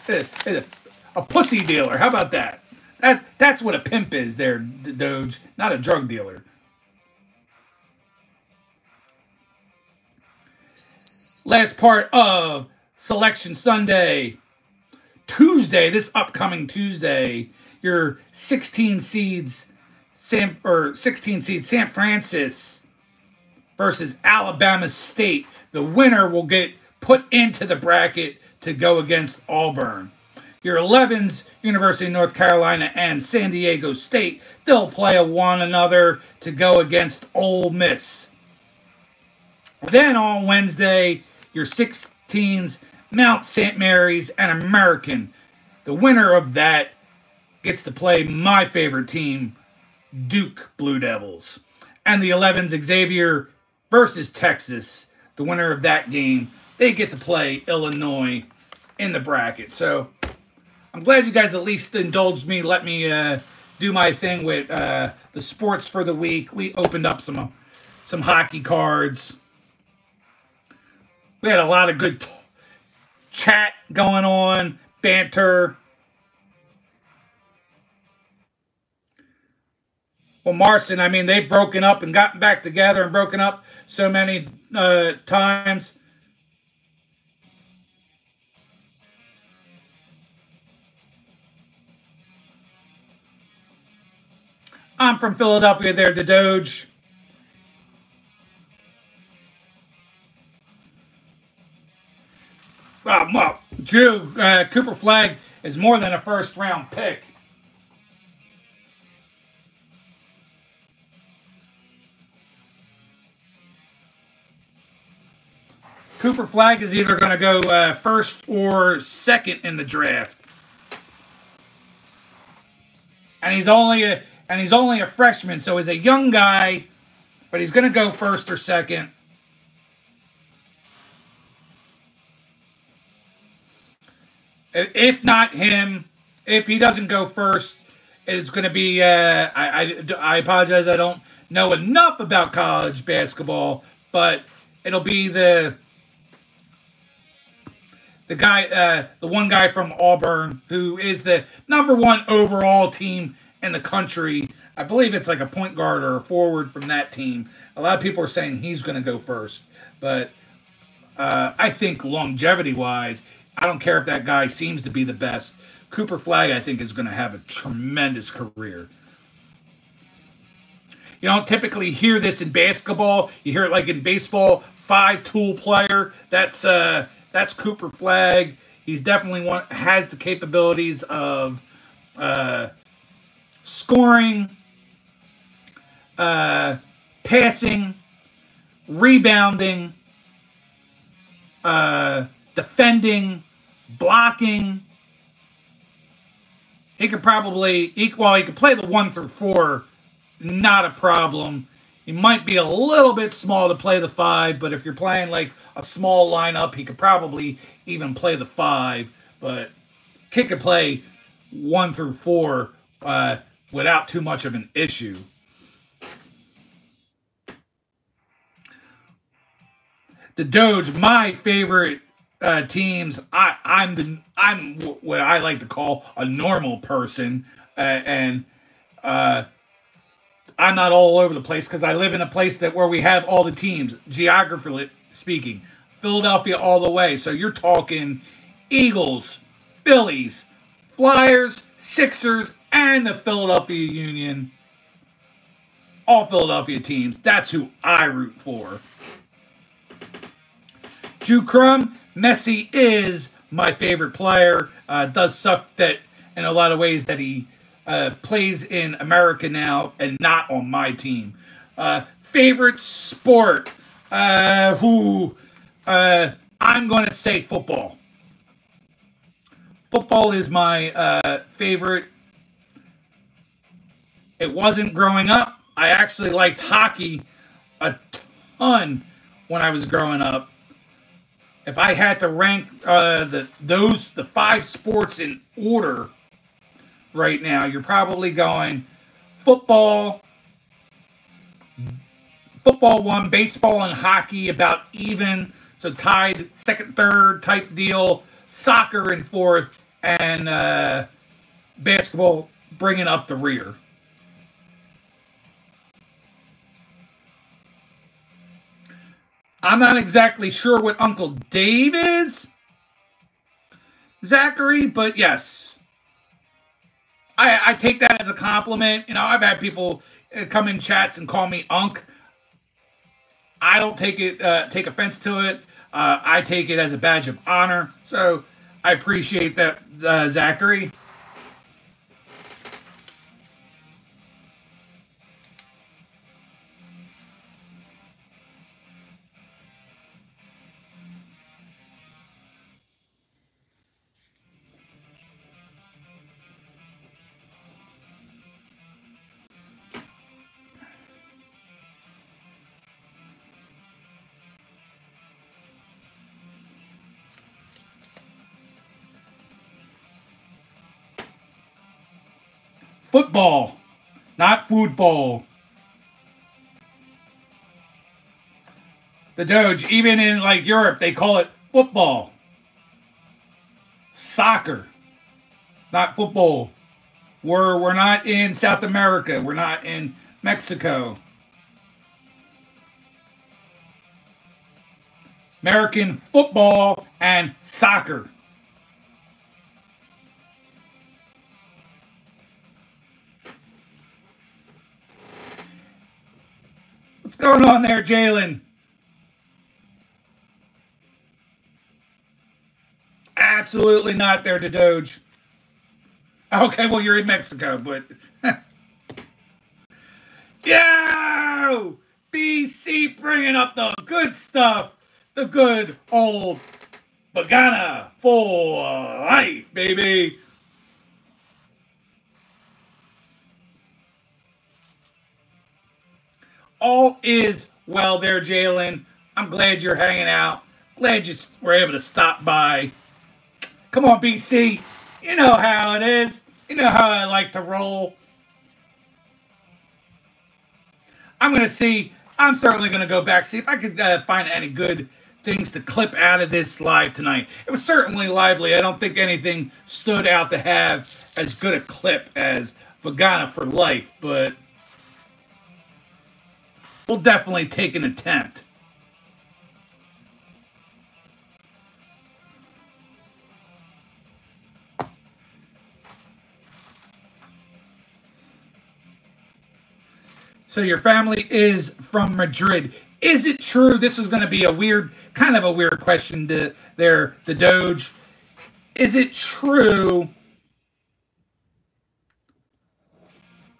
A pussy dealer. How about that? That's what a pimp is there, Doge. Not a drug dealer. Last part of Selection Sunday. Tuesday, this upcoming Tuesday, your 16 seeds San Francis versus Alabama State. The winner will get put into the bracket to go against Auburn. Your 11s, University of North Carolina and San Diego State, they'll play one another to go against Ole Miss. Then on Wednesday, your 16s, Mount St. Mary's and American. The winner of that gets to play my favorite team, Duke Blue Devils. And the 11s, Xavier versus Texas. The winner of that game, they get to play Illinois in the bracket. So I'm glad you guys at least indulged me. Let me do my thing with the sports for the week. We opened up some hockey cards. We had a lot of good chat going on, banter. Well, Marcin, I mean, they've broken up and gotten back together and broken up so many times. I'm from Philadelphia there, the Doge. Well, Drew, Cooper Flagg is more than a first-round pick. Cooper Flagg is either going to go first or second in the draft, and he's only a freshman, so he's a young guy, but he's going to go first or second. If not him, if he doesn't go first, it's going to be, I apologize, I don't know enough about college basketball, but it'll be the guy, the one guy from Auburn, who is the #1 overall team in the country. I believe it's like a point guard or a forward from that team. A lot of people are saying he's going to go first, but I think longevity-wise, I don't care if that guy seems to be the best. Cooper Flagg, I think, is going to have a tremendous career. You don't typically hear this in basketball. You hear it like in baseball, 5-tool player. That's Cooper Flagg. He's definitely has the capabilities of scoring, passing, rebounding, defending, blocking. He could probably, he could play the 1 through 4, not a problem. He might be a little bit small to play the 5, but if you're playing like a small lineup, he could probably even play the 5. But kid could play 1 through 4 without too much of an issue. The Doge, my favorite teams. I'm what I like to call a normal person, and I'm not all over the place because I live in a place where we have all the teams, geographically speaking. Philadelphia all the way. So you're talking Eagles, Phillies, Flyers, Sixers, and the Philadelphia Union. All Philadelphia teams. That's who I root for. Drew Crum, Messi is my favorite player. Does suck that in a lot of ways that he plays in America now and not on my team. Favorite sport? I'm going to say football. Football is my favorite It wasn't growing up. I actually liked hockey a ton when I was growing up. If I had to rank the 5 sports in order right now, you're probably going football, football 1, baseball and hockey about even, so tied second, third type deal, soccer in 4th, and basketball bringing up the rear. I'm not exactly sure what Uncle Dave is, Zachary, but yes. I take that as a compliment. You know, I've had people come in chats and call me Unc. I don't take offense to it. I take it as a badge of honor. So I appreciate that, Zachary. Football, not football. The Doge, even in like Europe, they call it football. Soccer, not football. We're not in South America. We're not in Mexico. American football and soccer. What's going on there, Jalen? Absolutely not there to Doge. Okay, well, you're in Mexico, but... Yo! BC bringing up the good stuff. The good old Vagana for life, baby. All is well there, Jalen. I'm glad you're hanging out. Glad you were able to stop by. Come on, BC. You know how it is. You know how I like to roll. I'm certainly going to go back, see if I could find any good things to clip out of this live tonight. It was certainly lively. I don't think anything stood out to have as good a clip as Vagana for life, but we'll definitely take an attempt. So your family is from Madrid. Is it true? This is going to be a weird, kind of a weird question to the Doge. Is it true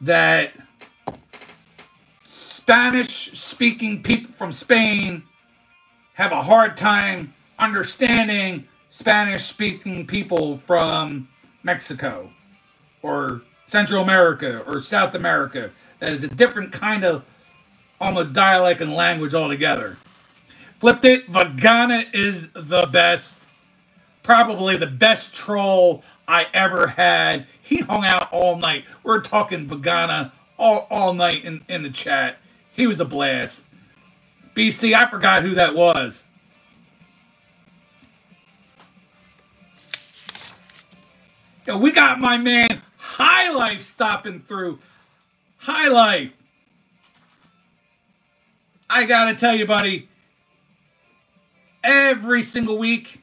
that Spanish-speaking people from Spain have a hard time understanding Spanish-speaking people from Mexico or Central America or South America? That is a different kind of almost dialect and language altogether. Flipped it. Vagana is the best. Probably the best troll I ever had. He hung out all night. We're talking Vagana all night in the chat. He was a blast. BC, I forgot who that was. Yo, we got my man High Life stopping through. High Life. I gotta tell you, buddy, every single week,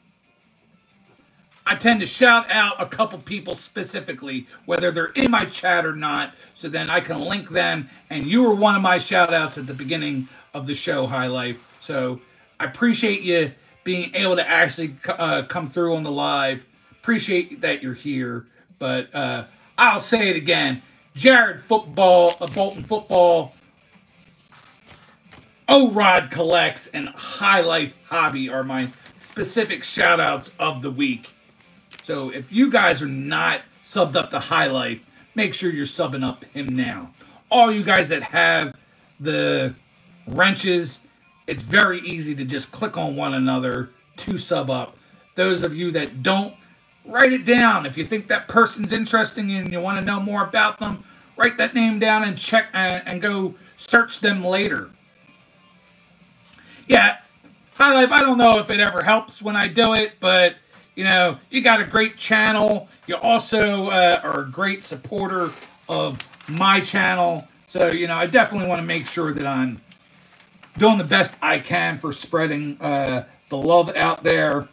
I tend to shout out a couple people specifically, whether they're in my chat or not, so then I can link them, and you were one of my shout outs at the beginning of the show, High Life. So I appreciate you being able to actually come through on the live. Appreciate that you're here, but I'll say it again. Jared Football, Bolton Football, O-Rod Collects, and High Life Hobby are my specific shout-outs of the week. So if you guys are not subbed up to High Life, make sure you're subbing up him now. all you guys that have the wrenches, it's very easy to just click on one another to sub up. Those of you that don't, write it down. If you think that person's interesting and you want to know more about them, write that name down and check and go search them later. Yeah, High Life, I don't know if it ever helps when I do it, but you know, you got a great channel. You also are a great supporter of my channel. So, you know, I definitely want to make sure that I'm doing the best I can for spreading the love out there.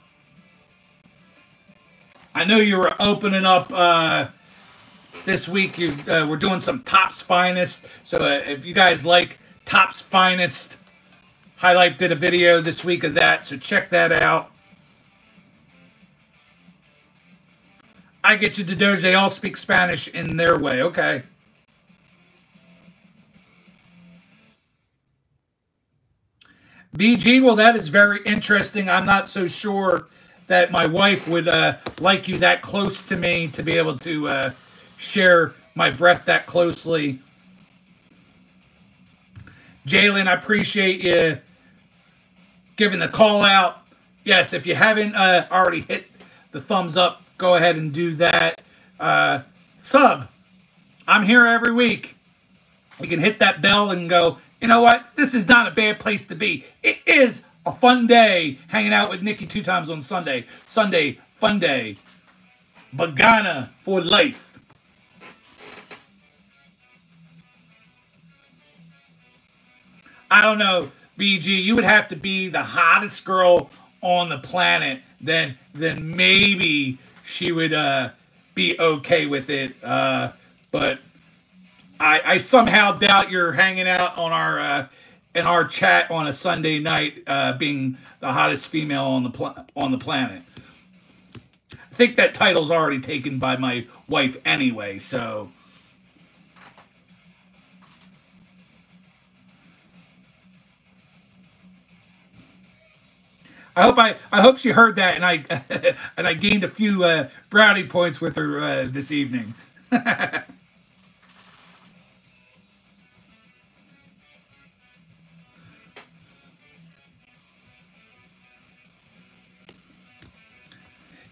I know you were opening up this week. We're doing some Top's Finest. So if you guys like Top's Finest, High Life did a video this week of that. So check that out. I get you to Doge. They all speak Spanish in their way. Okay. BG, well, that is very interesting. I'm not so sure that my wife would like you that close to me to be able to share my breath that closely. Jalen, I appreciate you giving the call out. Yes, if you haven't already hit the thumbs up, go ahead and do that. Sub, I'm here every week. You can hit that bell and go, you know what? This is not a bad place to be. It is a fun day hanging out with Nikki 2 times on Sunday. Sunday, fun day. Bagana for life. I don't know, BG. You would have to be the hottest girl on the planet. Then maybe she would be okay with it. But I somehow doubt you're hanging out on our in our chat on a Sunday night, being the hottest female on the planet. I think that title's already taken by my wife anyway. So I hope she heard that, and I gained a few brownie points with her this evening.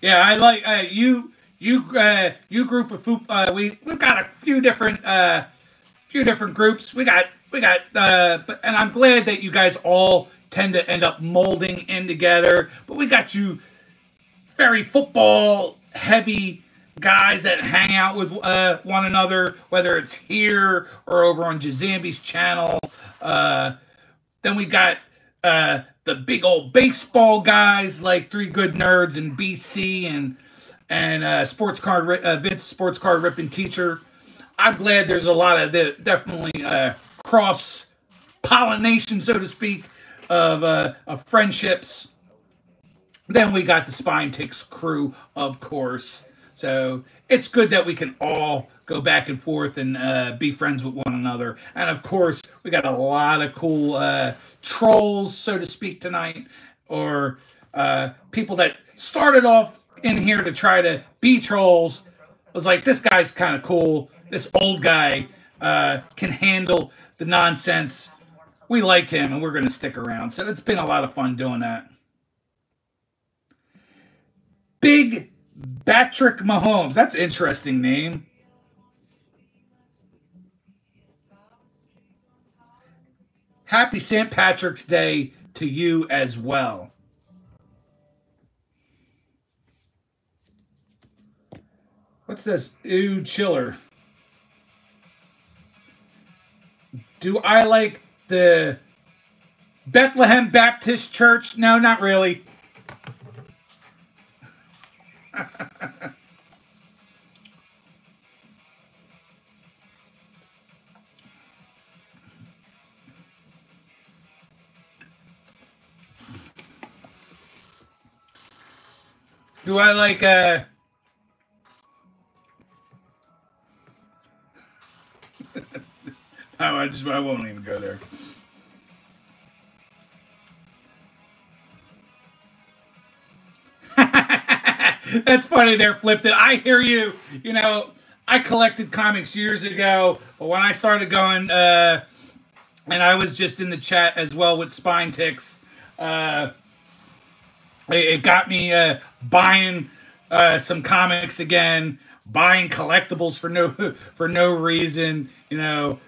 Yeah, I like you group of food. We've got a few different groups. We got and I'm glad that you guys all tend to end up molding in together. But we got you very football heavy guys that hang out with one another, whether it's here or over on Jazambi's channel. Then we got the big old baseball guys like Three Good Nerds and BC and sports card Vince Sports Card Ripping Teacher. I'm glad there's a lot of definitely cross pollination, so to speak, of friendships. Then we got the Spine Ticks crew, of course. So it's good that we can all go back and forth and be friends with one another. And of course, we got a lot of cool trolls, so to speak, tonight, or people that started off in here to try to be trolls. I was like, this guy's kind of cool. This old guy can handle the nonsense. We like him, and we're going to stick around. So it's been a lot of fun doing that. Big Patrick Mahomes. That's an interesting name. Happy St. Patrick's Day to you as well. What's this? Ooh, chiller. Do I like the Bethlehem Baptist Church? No, not really. Do I like no, I won't even go there. That's funny there, Flipped It. I hear you. You know, I collected comics years ago, but when I started going, and I was just in the chat as well with Spine Ticks, it got me buying some comics again, buying collectibles for no reason. You know,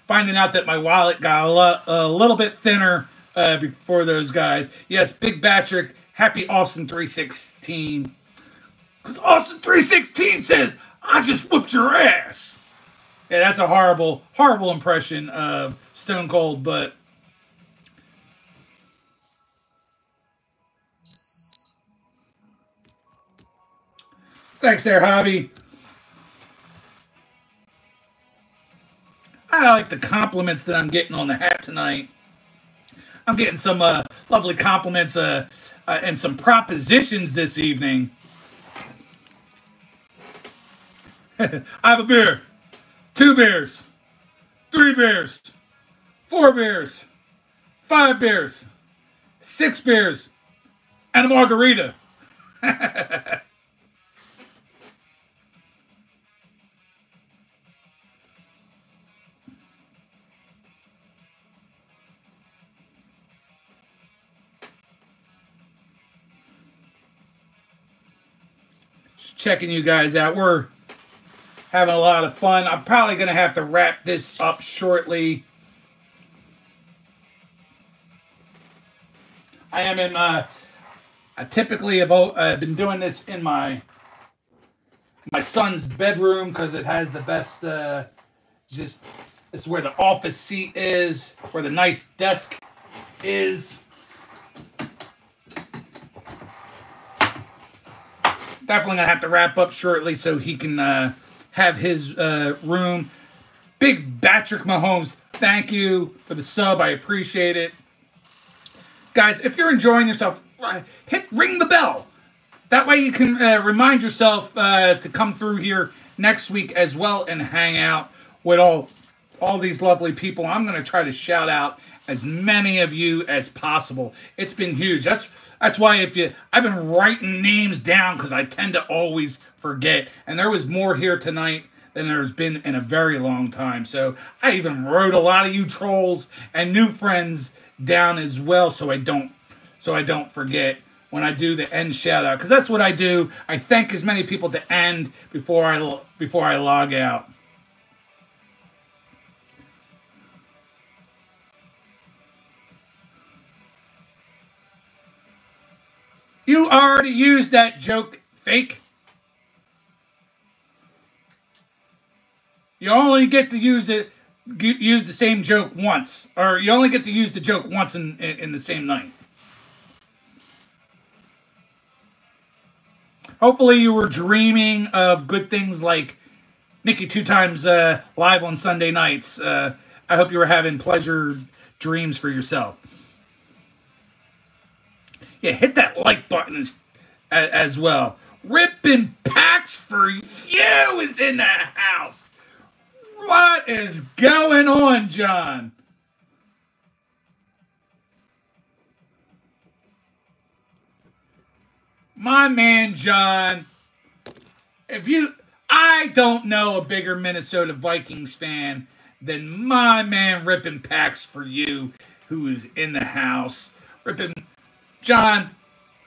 finding out that my wallet got a little bit thinner before those guys. Yes, Big Batrick, happy Austin 316. Because Austin 316 says, I just whooped your ass. Yeah, that's a horrible, horrible impression of Stone Cold, but thanks there, Hobby. I like the compliments that I'm getting on the hat tonight. I'm getting some lovely compliments and some propositions this evening. I have a beer, 2 beers, 3 beers, 4 beers, 5 beers, 6 beers, and a margarita. Checking you guys out. We're having a lot of fun. I'm probably going to have to wrap this up shortly. I am in I typically have been doing this in my son's bedroom because it has the best, this is where the office seat is, where the nice desk is. Definitely going to have to wrap up shortly so he can have his room. Big Batrick Mahomes, thank you for the sub. I appreciate it. Guys, if you're enjoying yourself, ring the bell. That way you can remind yourself to come through here next week as well and hang out with all these lovely people. I'm going to try to shout out as many of you as possible. It's been huge. That's why I've been writing names down because I tend to always forget. And there was more here tonight than there's been in a very long time. So I even wrote a lot of you trolls and new friends down as well, so I don't forget when I do the end shout out, because that's what I do. I thank as many people to end before I log out. You already used that joke, fake. You only get to use the same joke once, or you only get to use the joke once in the same night. Hopefully you were dreaming of good things like Nikki 2 times live on Sunday nights. I hope you were having pleasure dreams for yourself. Yeah, hit that like button as well. Rippin' Packs for You is in the house. What is going on, John? My man, John. I don't know a bigger Minnesota Vikings fan than my man Rippin' Packs for You, who is in the house. John,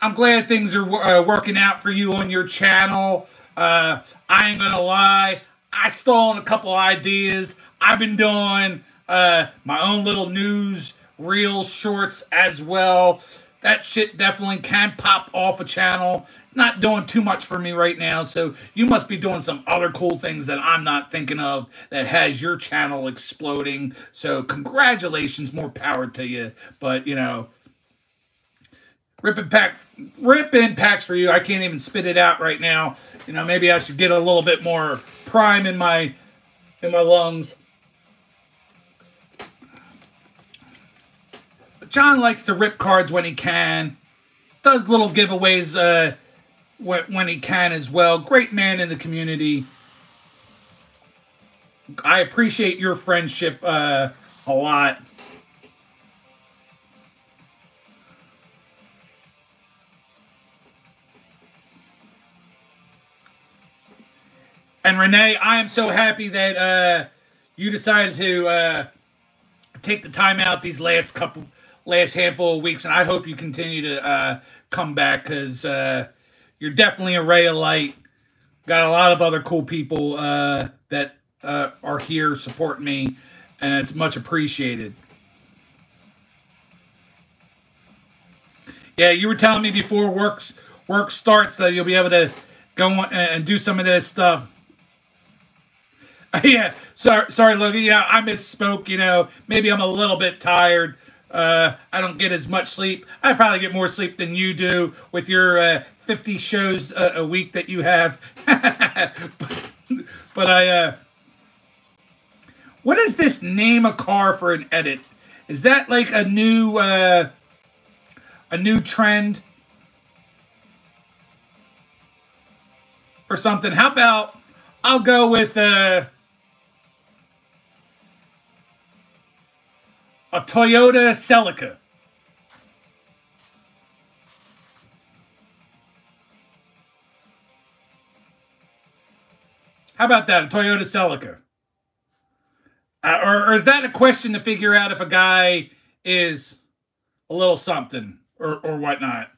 I'm glad things are working out for you on your channel. I ain't gonna lie. I stolen a couple ideas. I've been doing my own little news reel shorts as well. That shit definitely can pop off a channel. Not doing too much for me right now, so you must be doing some other cool things that I'm not thinking of that has your channel exploding. So congratulations, more power to you. But, you know, Rippin' Packs for You. I can't even spit it out right now. You know, maybe I should get a little bit more prime in my lungs. But John likes to rip cards when he can. Does little giveaways when he can as well. Great man in the community. I appreciate your friendship a lot. And Renee, I am so happy that you decided to take the time out these last handful of weeks, and I hope you continue to come back because you're definitely a ray of light. Got a lot of other cool people that are here supporting me, and it's much appreciated. Yeah, you were telling me before work starts that you'll be able to go on and do some of this stuff. Yeah, sorry, Logan. Yeah, I misspoke. You know, maybe I'm a little bit tired. I don't get as much sleep. I probably get more sleep than you do with your 50 shows a week that you have. but what is this name a car for an edit? Is that like a new trend or something? How about I'll go with a Toyota Celica. How about that? A Toyota Celica. Or is that a question to figure out if a guy is a little something or whatnot?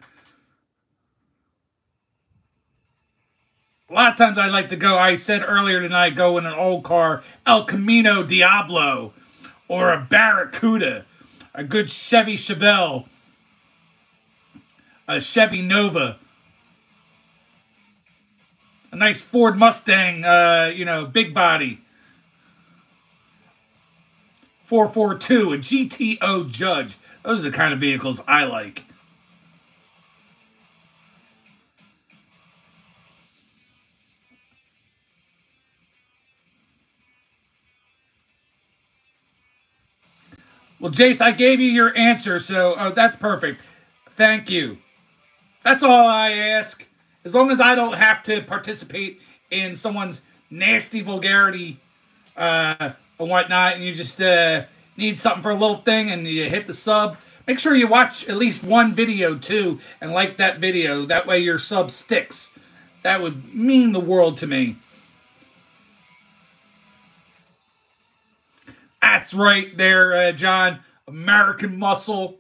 A lot of times I like to go, I said earlier tonight, go in an old car, El Camino Diablo, or a Barracuda, a good Chevy Chevelle, a Chevy Nova, a nice Ford Mustang, big body, 442, a GTO Judge. Those are the kind of vehicles I like. Well, Jace, I gave you your answer, so that's perfect. Thank you. That's all I ask. As long as I don't have to participate in someone's nasty vulgarity and whatnot, and you just need something for a little thing and you hit the sub, make sure you watch at least one video, too, and like that video. That way your sub sticks. That would mean the world to me. That's right there, John. American Muscle.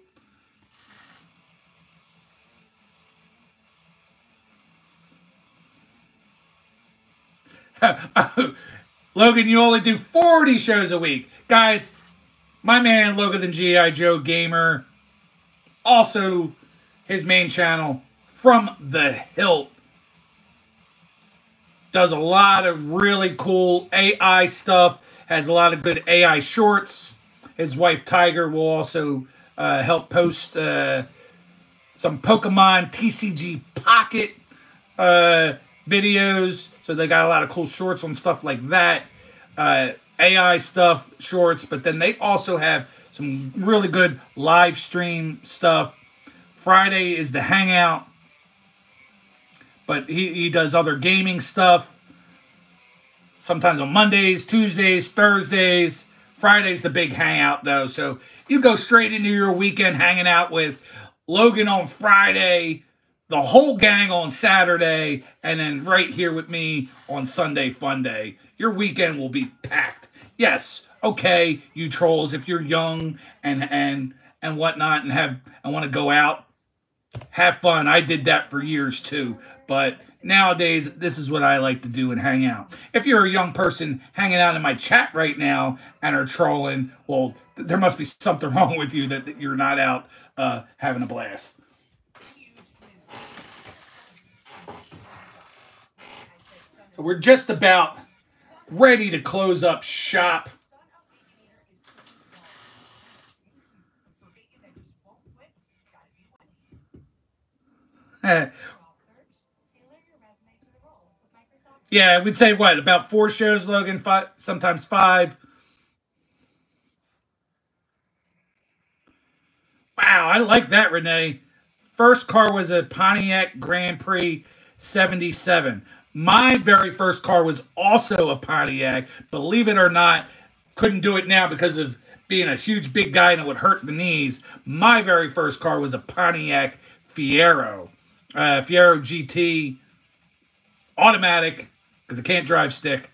Logan, you only do 40 shows a week. Guys, my man Logan the G.I. Joe Gamer, also his main channel, From the Hilt, does a lot of really cool AI stuff. Has a lot of good AI shorts. His wife, Tiger, will also help post some Pokemon TCG Pocket videos. So they got a lot of cool shorts on stuff like that. AI stuff, shorts. But then they also have some really good live stream stuff. Friday is the Hangout. But he does other gaming stuff. Sometimes on Mondays, Tuesdays, Thursdays. Friday's the big hangout, though. So you go straight into your weekend hanging out with Logan on Friday, the whole gang on Saturday, and then right here with me on Sunday Funday. Your weekend will be packed. Yes, okay, you trolls, if you're young and whatnot and want to go out, have fun. I did that for years, too. But nowadays, this is what I like to do and hang out. If you're a young person hanging out in my chat right now and are trolling, well, there must be something wrong with you that you're not out having a blast. So we're just about ready to close up shop. Yeah, we'd say what, about 4 shows, Logan? 5, sometimes 5. Wow, I like that, Renee. First car was a Pontiac Grand Prix 77. My very first car was also a Pontiac. Believe it or not, couldn't do it now because of being a huge big guy and it would hurt the knees. My very first car was a Pontiac Fiero. Fiero GT, automatic. because I can't drive stick.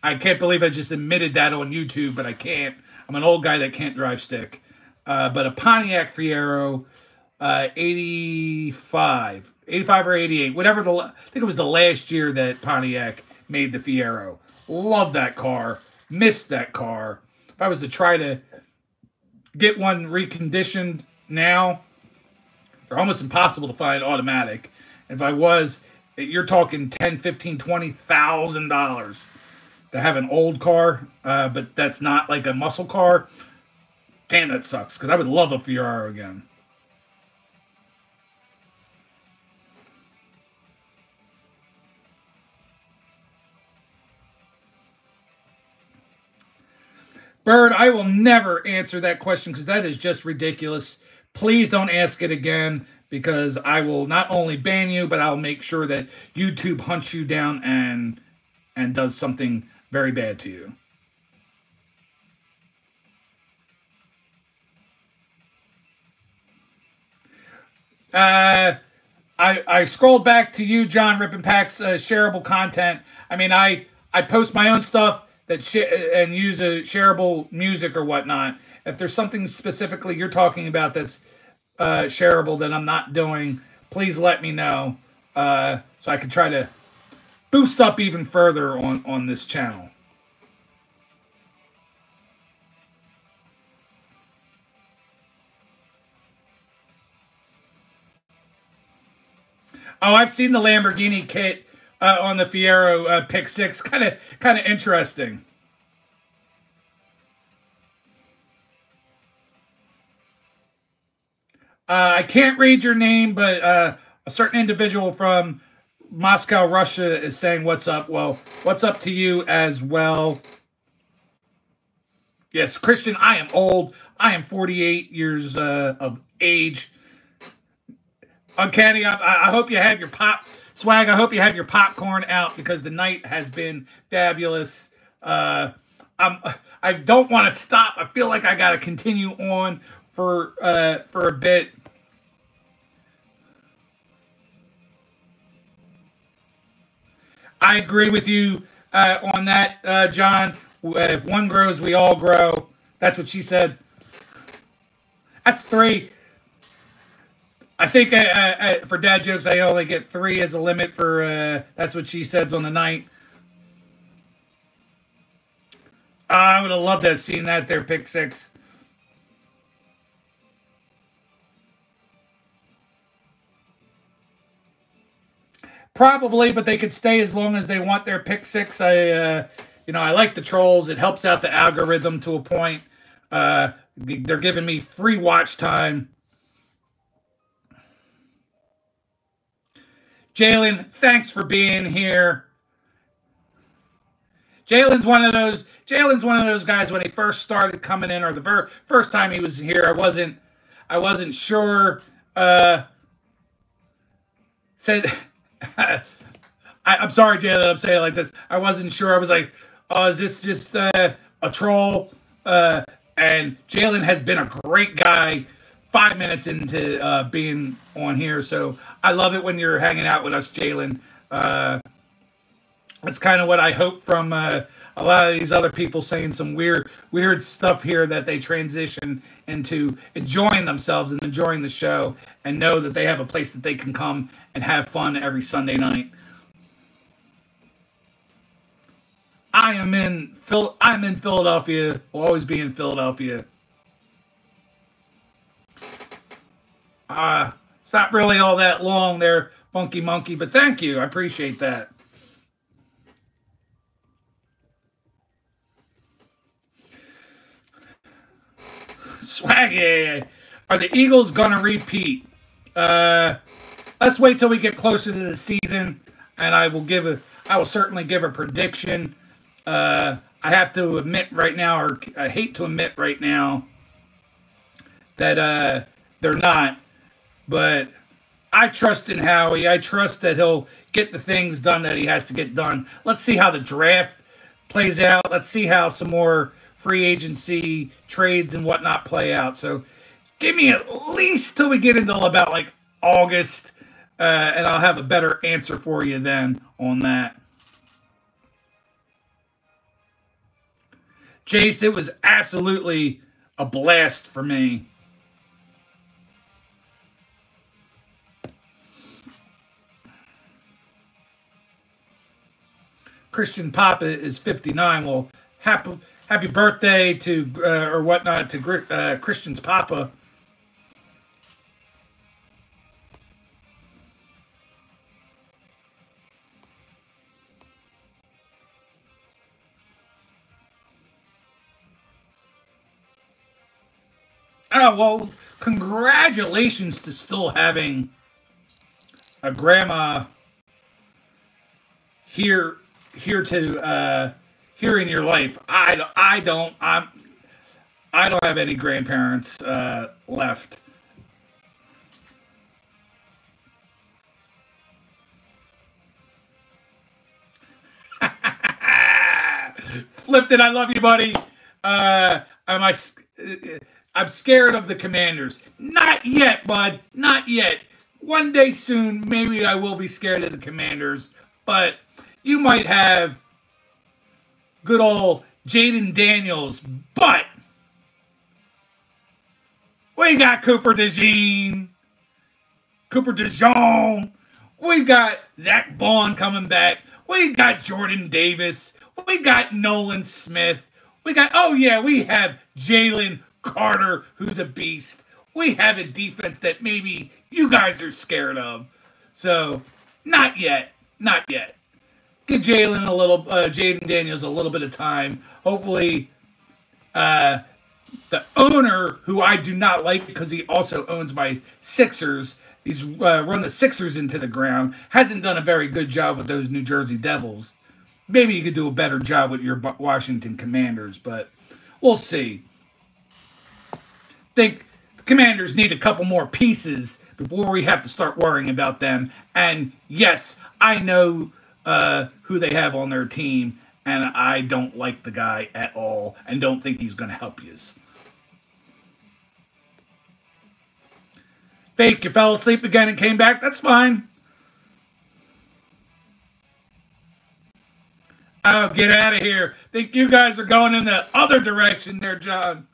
I can't believe I just admitted that on YouTube, but I can't. I'm an old guy that can't drive stick. But a Pontiac Fiero, 85 or 88, whatever I think it was the last year that Pontiac made the Fiero. Love that car. Missed that car. If I was to try to get one reconditioned now, they're almost impossible to find automatic. If I was, you're talking $10, $15, $20,000 to have an old car, but that's not like a muscle car. Damn, that sucks, because I would love a Fiero again. Bird, I will never answer that question because that is just ridiculous. Please don't ask it again, because I will not only ban you, but I'll make sure that YouTube hunts you down and does something very bad to you. I scrolled back to you, John Rippenpack's shareable content. I mean, I post my own stuff and use a shareable music or whatnot. If there's something specifically you're talking about that's shareable that I'm not doing, please let me know so I can try to boost up even further on this channel. Oh, I've seen the Lamborghini kit on the Fiero Pick 6. Kind of interesting. I can't read your name, but a certain individual from Moscow, Russia is saying what's up. Well, what's up to you as well. Yes, Christian, I am old. I am 48 years of age. Uncanny, I hope you have your swag. I hope you have your popcorn out because the night has been fabulous. I don't want to stop. I feel like I got to continue on for a bit. I agree with you on that, John. If one grows, we all grow. That's what she said. That's 3. I think for dad jokes, I only get 3 as a limit for, that's what she says on the night. I would have loved to have seen that there, Pick 6. Probably, but they could stay as long as they want their Pick 6. I like the trolls. It helps out the algorithm to a point. They're giving me free watch time. Jalen, thanks for being here. Jalen's one of those guys when he first started coming in, or the first time he was here. I wasn't sure. Said, I'm sorry, Jalen. I'm saying it like this. I wasn't sure. I was like, oh, is this just a troll? And Jalen has been a great guy. 5 minutes into being on here, so I love it when you're hanging out with us, Jalen. That's kind of what I hope from a lot of these other people saying some weird stuff here, that they transition into enjoying themselves and enjoying the show and know that they have a place that they can come and have fun every Sunday night. I'm in Philadelphia. Will always be in Philadelphia. It's not really all that long there, Funky Monkey, but thank you. I appreciate that. Swaggy. Are the Eagles going to repeat? Let's wait till we get closer to the season, and I will certainly give a prediction. I have to admit right now, or I hate to admit right now, that they're not. But I trust in Howie. I trust that he'll get the things done that he has to get done. Let's see how the draft plays out. Let's see how some more free agency trades and whatnot play out. So give me at least till we get into about like August, and I'll have a better answer for you then on that. Jace, it was absolutely a blast for me. Christian Papa is 59. Well, happy birthday to or whatnot to Christian's Papa. Oh, well, congratulations to still having a grandma here in your life. I don't have any grandparents left. Flipped it. I love you, buddy. I'm scared of the Commanders. Not yet, bud. Not yet. One day soon, maybe I will be scared of the Commanders. But you might have good old Jaden Daniels. But we got Cooper DeJean. We've got Zach Bond coming back. We've got Jordan Davis. We got Nolan Smith. We have Jalen Carter, who's a beast. We have a defense that maybe you guys are scared of. So, not yet. Not yet. Give Jaden Daniels a little bit of time. Hopefully, the owner, who I do not like because he also owns my Sixers, he's run the Sixers into the ground, hasn't done a very good job with those New Jersey Devils. Maybe you could do a better job with your Washington Commanders, but we'll see. Think the Commanders need a couple more pieces before we have to start worrying about them. And yes, I know who they have on their team, and I don't like the guy at all and don't think he's going to help you. Fake, you fell asleep again and came back. That's fine. Oh, get out of here. Think you guys are going in the other direction there, John.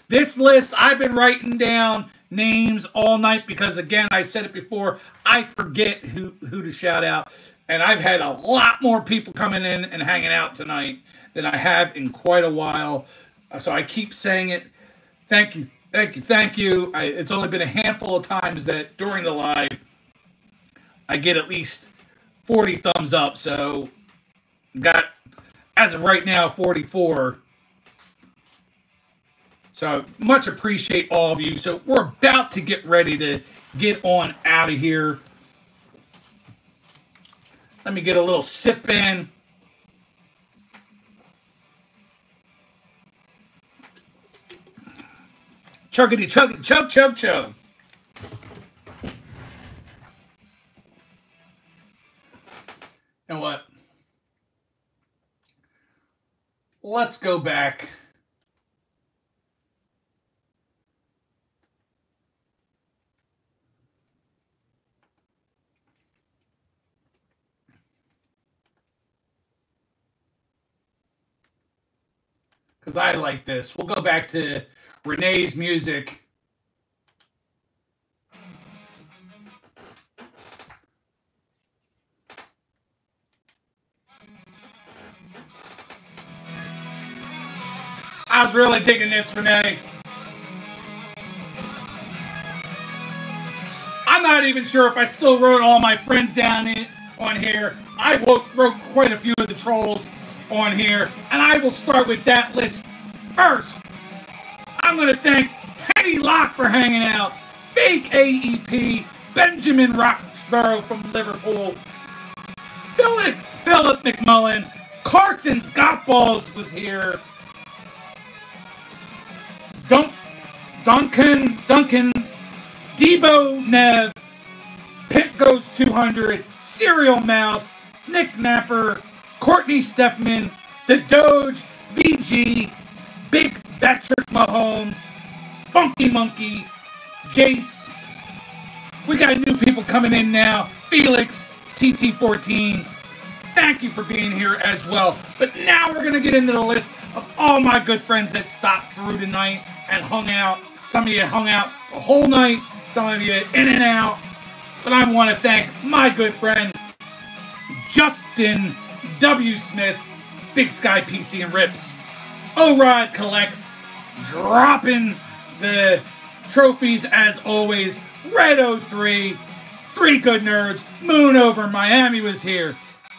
This list, I've been writing down names all night because, again, I said it before, I forget who to shout out. And I've had a lot more people coming in and hanging out tonight than I have in quite a while. So I keep saying it. Thank you. Thank you. Thank you. It's only been a handful of times that during the live, I get at least 40 thumbs up. So got, as of right now, 44. So much appreciate all of you. So we're about to get ready to get on out of here. Let me get a little sip in. Chuggity, chug, chug, chug, chug. You know what? Let's go back. Because I like this. We'll go back to Renee's music. I was really digging this, Renee. I'm not even sure if I still wrote all my friends down on here. I wrote quite a few of the trolls on here, and I will start with that list first. I'm going to thank Henny Locke for hanging out, Fake AEP, Benjamin Roxborough from Liverpool, Philip McMullen, Carson Scott Balls was here, Duncan, Debo Nev, Pimp Goes 200, Serial Mouse, Nick Napper, Courtney Steffman, The Doge, VG, Big Patrick Mahomes, Funky Monkey, Jace. We got new people coming in now. Felix, TT14, thank you for being here as well. But now we're going to get into the list of all my good friends that stopped through tonight and hung out. Some of you hung out the whole night, some of you in and out. But I want to thank my good friend, Justin W. Smith, Big Sky PC and Rips. O-Rod Collects, dropping the trophies as always. Red 03, Three Good Nerds, Moon Over Miami was here.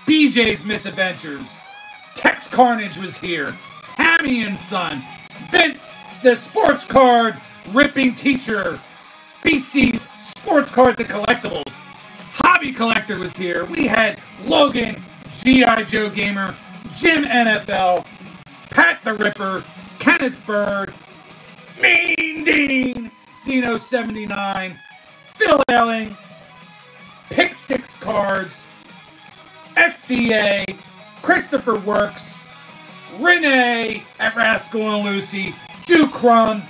BJ's Misadventures, Tex Carnage was here. Hammy and Son, Vince, the sports card ripping teacher. BC's Sports Cards and Collectibles. Hobby Collector was here. We had Logan, G.I. Joe Gamer, Jim NFL, Pat the Ripper, Kenneth Bird, Mean Dean, Dino79, Phil Elling, Pick 6 Cards, SCA, Christopher Works, Renee at Rascal and Lucy, Jew Crumb,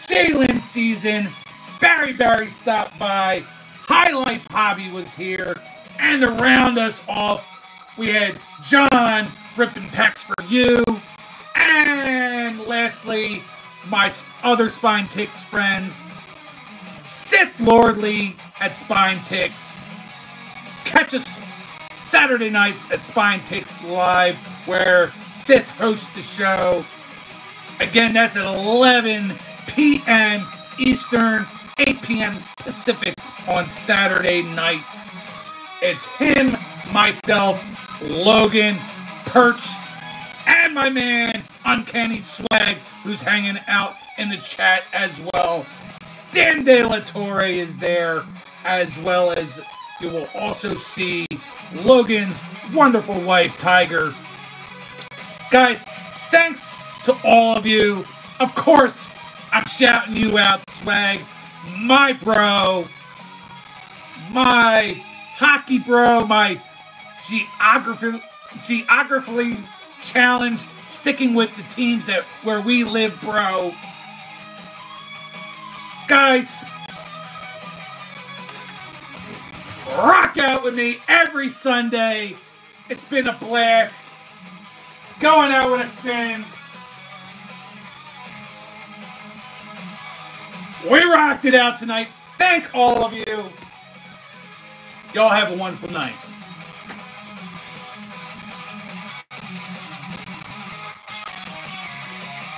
Jalen Season, Barry stopped by, Highlight Hobby was here, and to round us off, we had John ripping packs for you, and lastly, my other Spine Ticks friends, Sith Lordly at Spine Ticks. Catch us Saturday nights at Spine Ticks Live, where Sith hosts the show. Again, that's at 11 p.m. Eastern, 8 p.m. Pacific on Saturday nights. It's him, myself, Logan, Perch, and my man, Uncanny Swag, who's hanging out in the chat as well. Dan De La Torre is there, as well as you will also see Logan's wonderful wife, Tiger. Guys, thanks to all of you. Of course, I'm shouting you out, Swag. My bro, my hockey bro, my geographically challenged, sticking with the teams that where we live, bro. Guys, rock out with me every Sunday. It's been a blast. Going out with a spin. We rocked it out tonight. Thank all of you. Y'all have a wonderful night.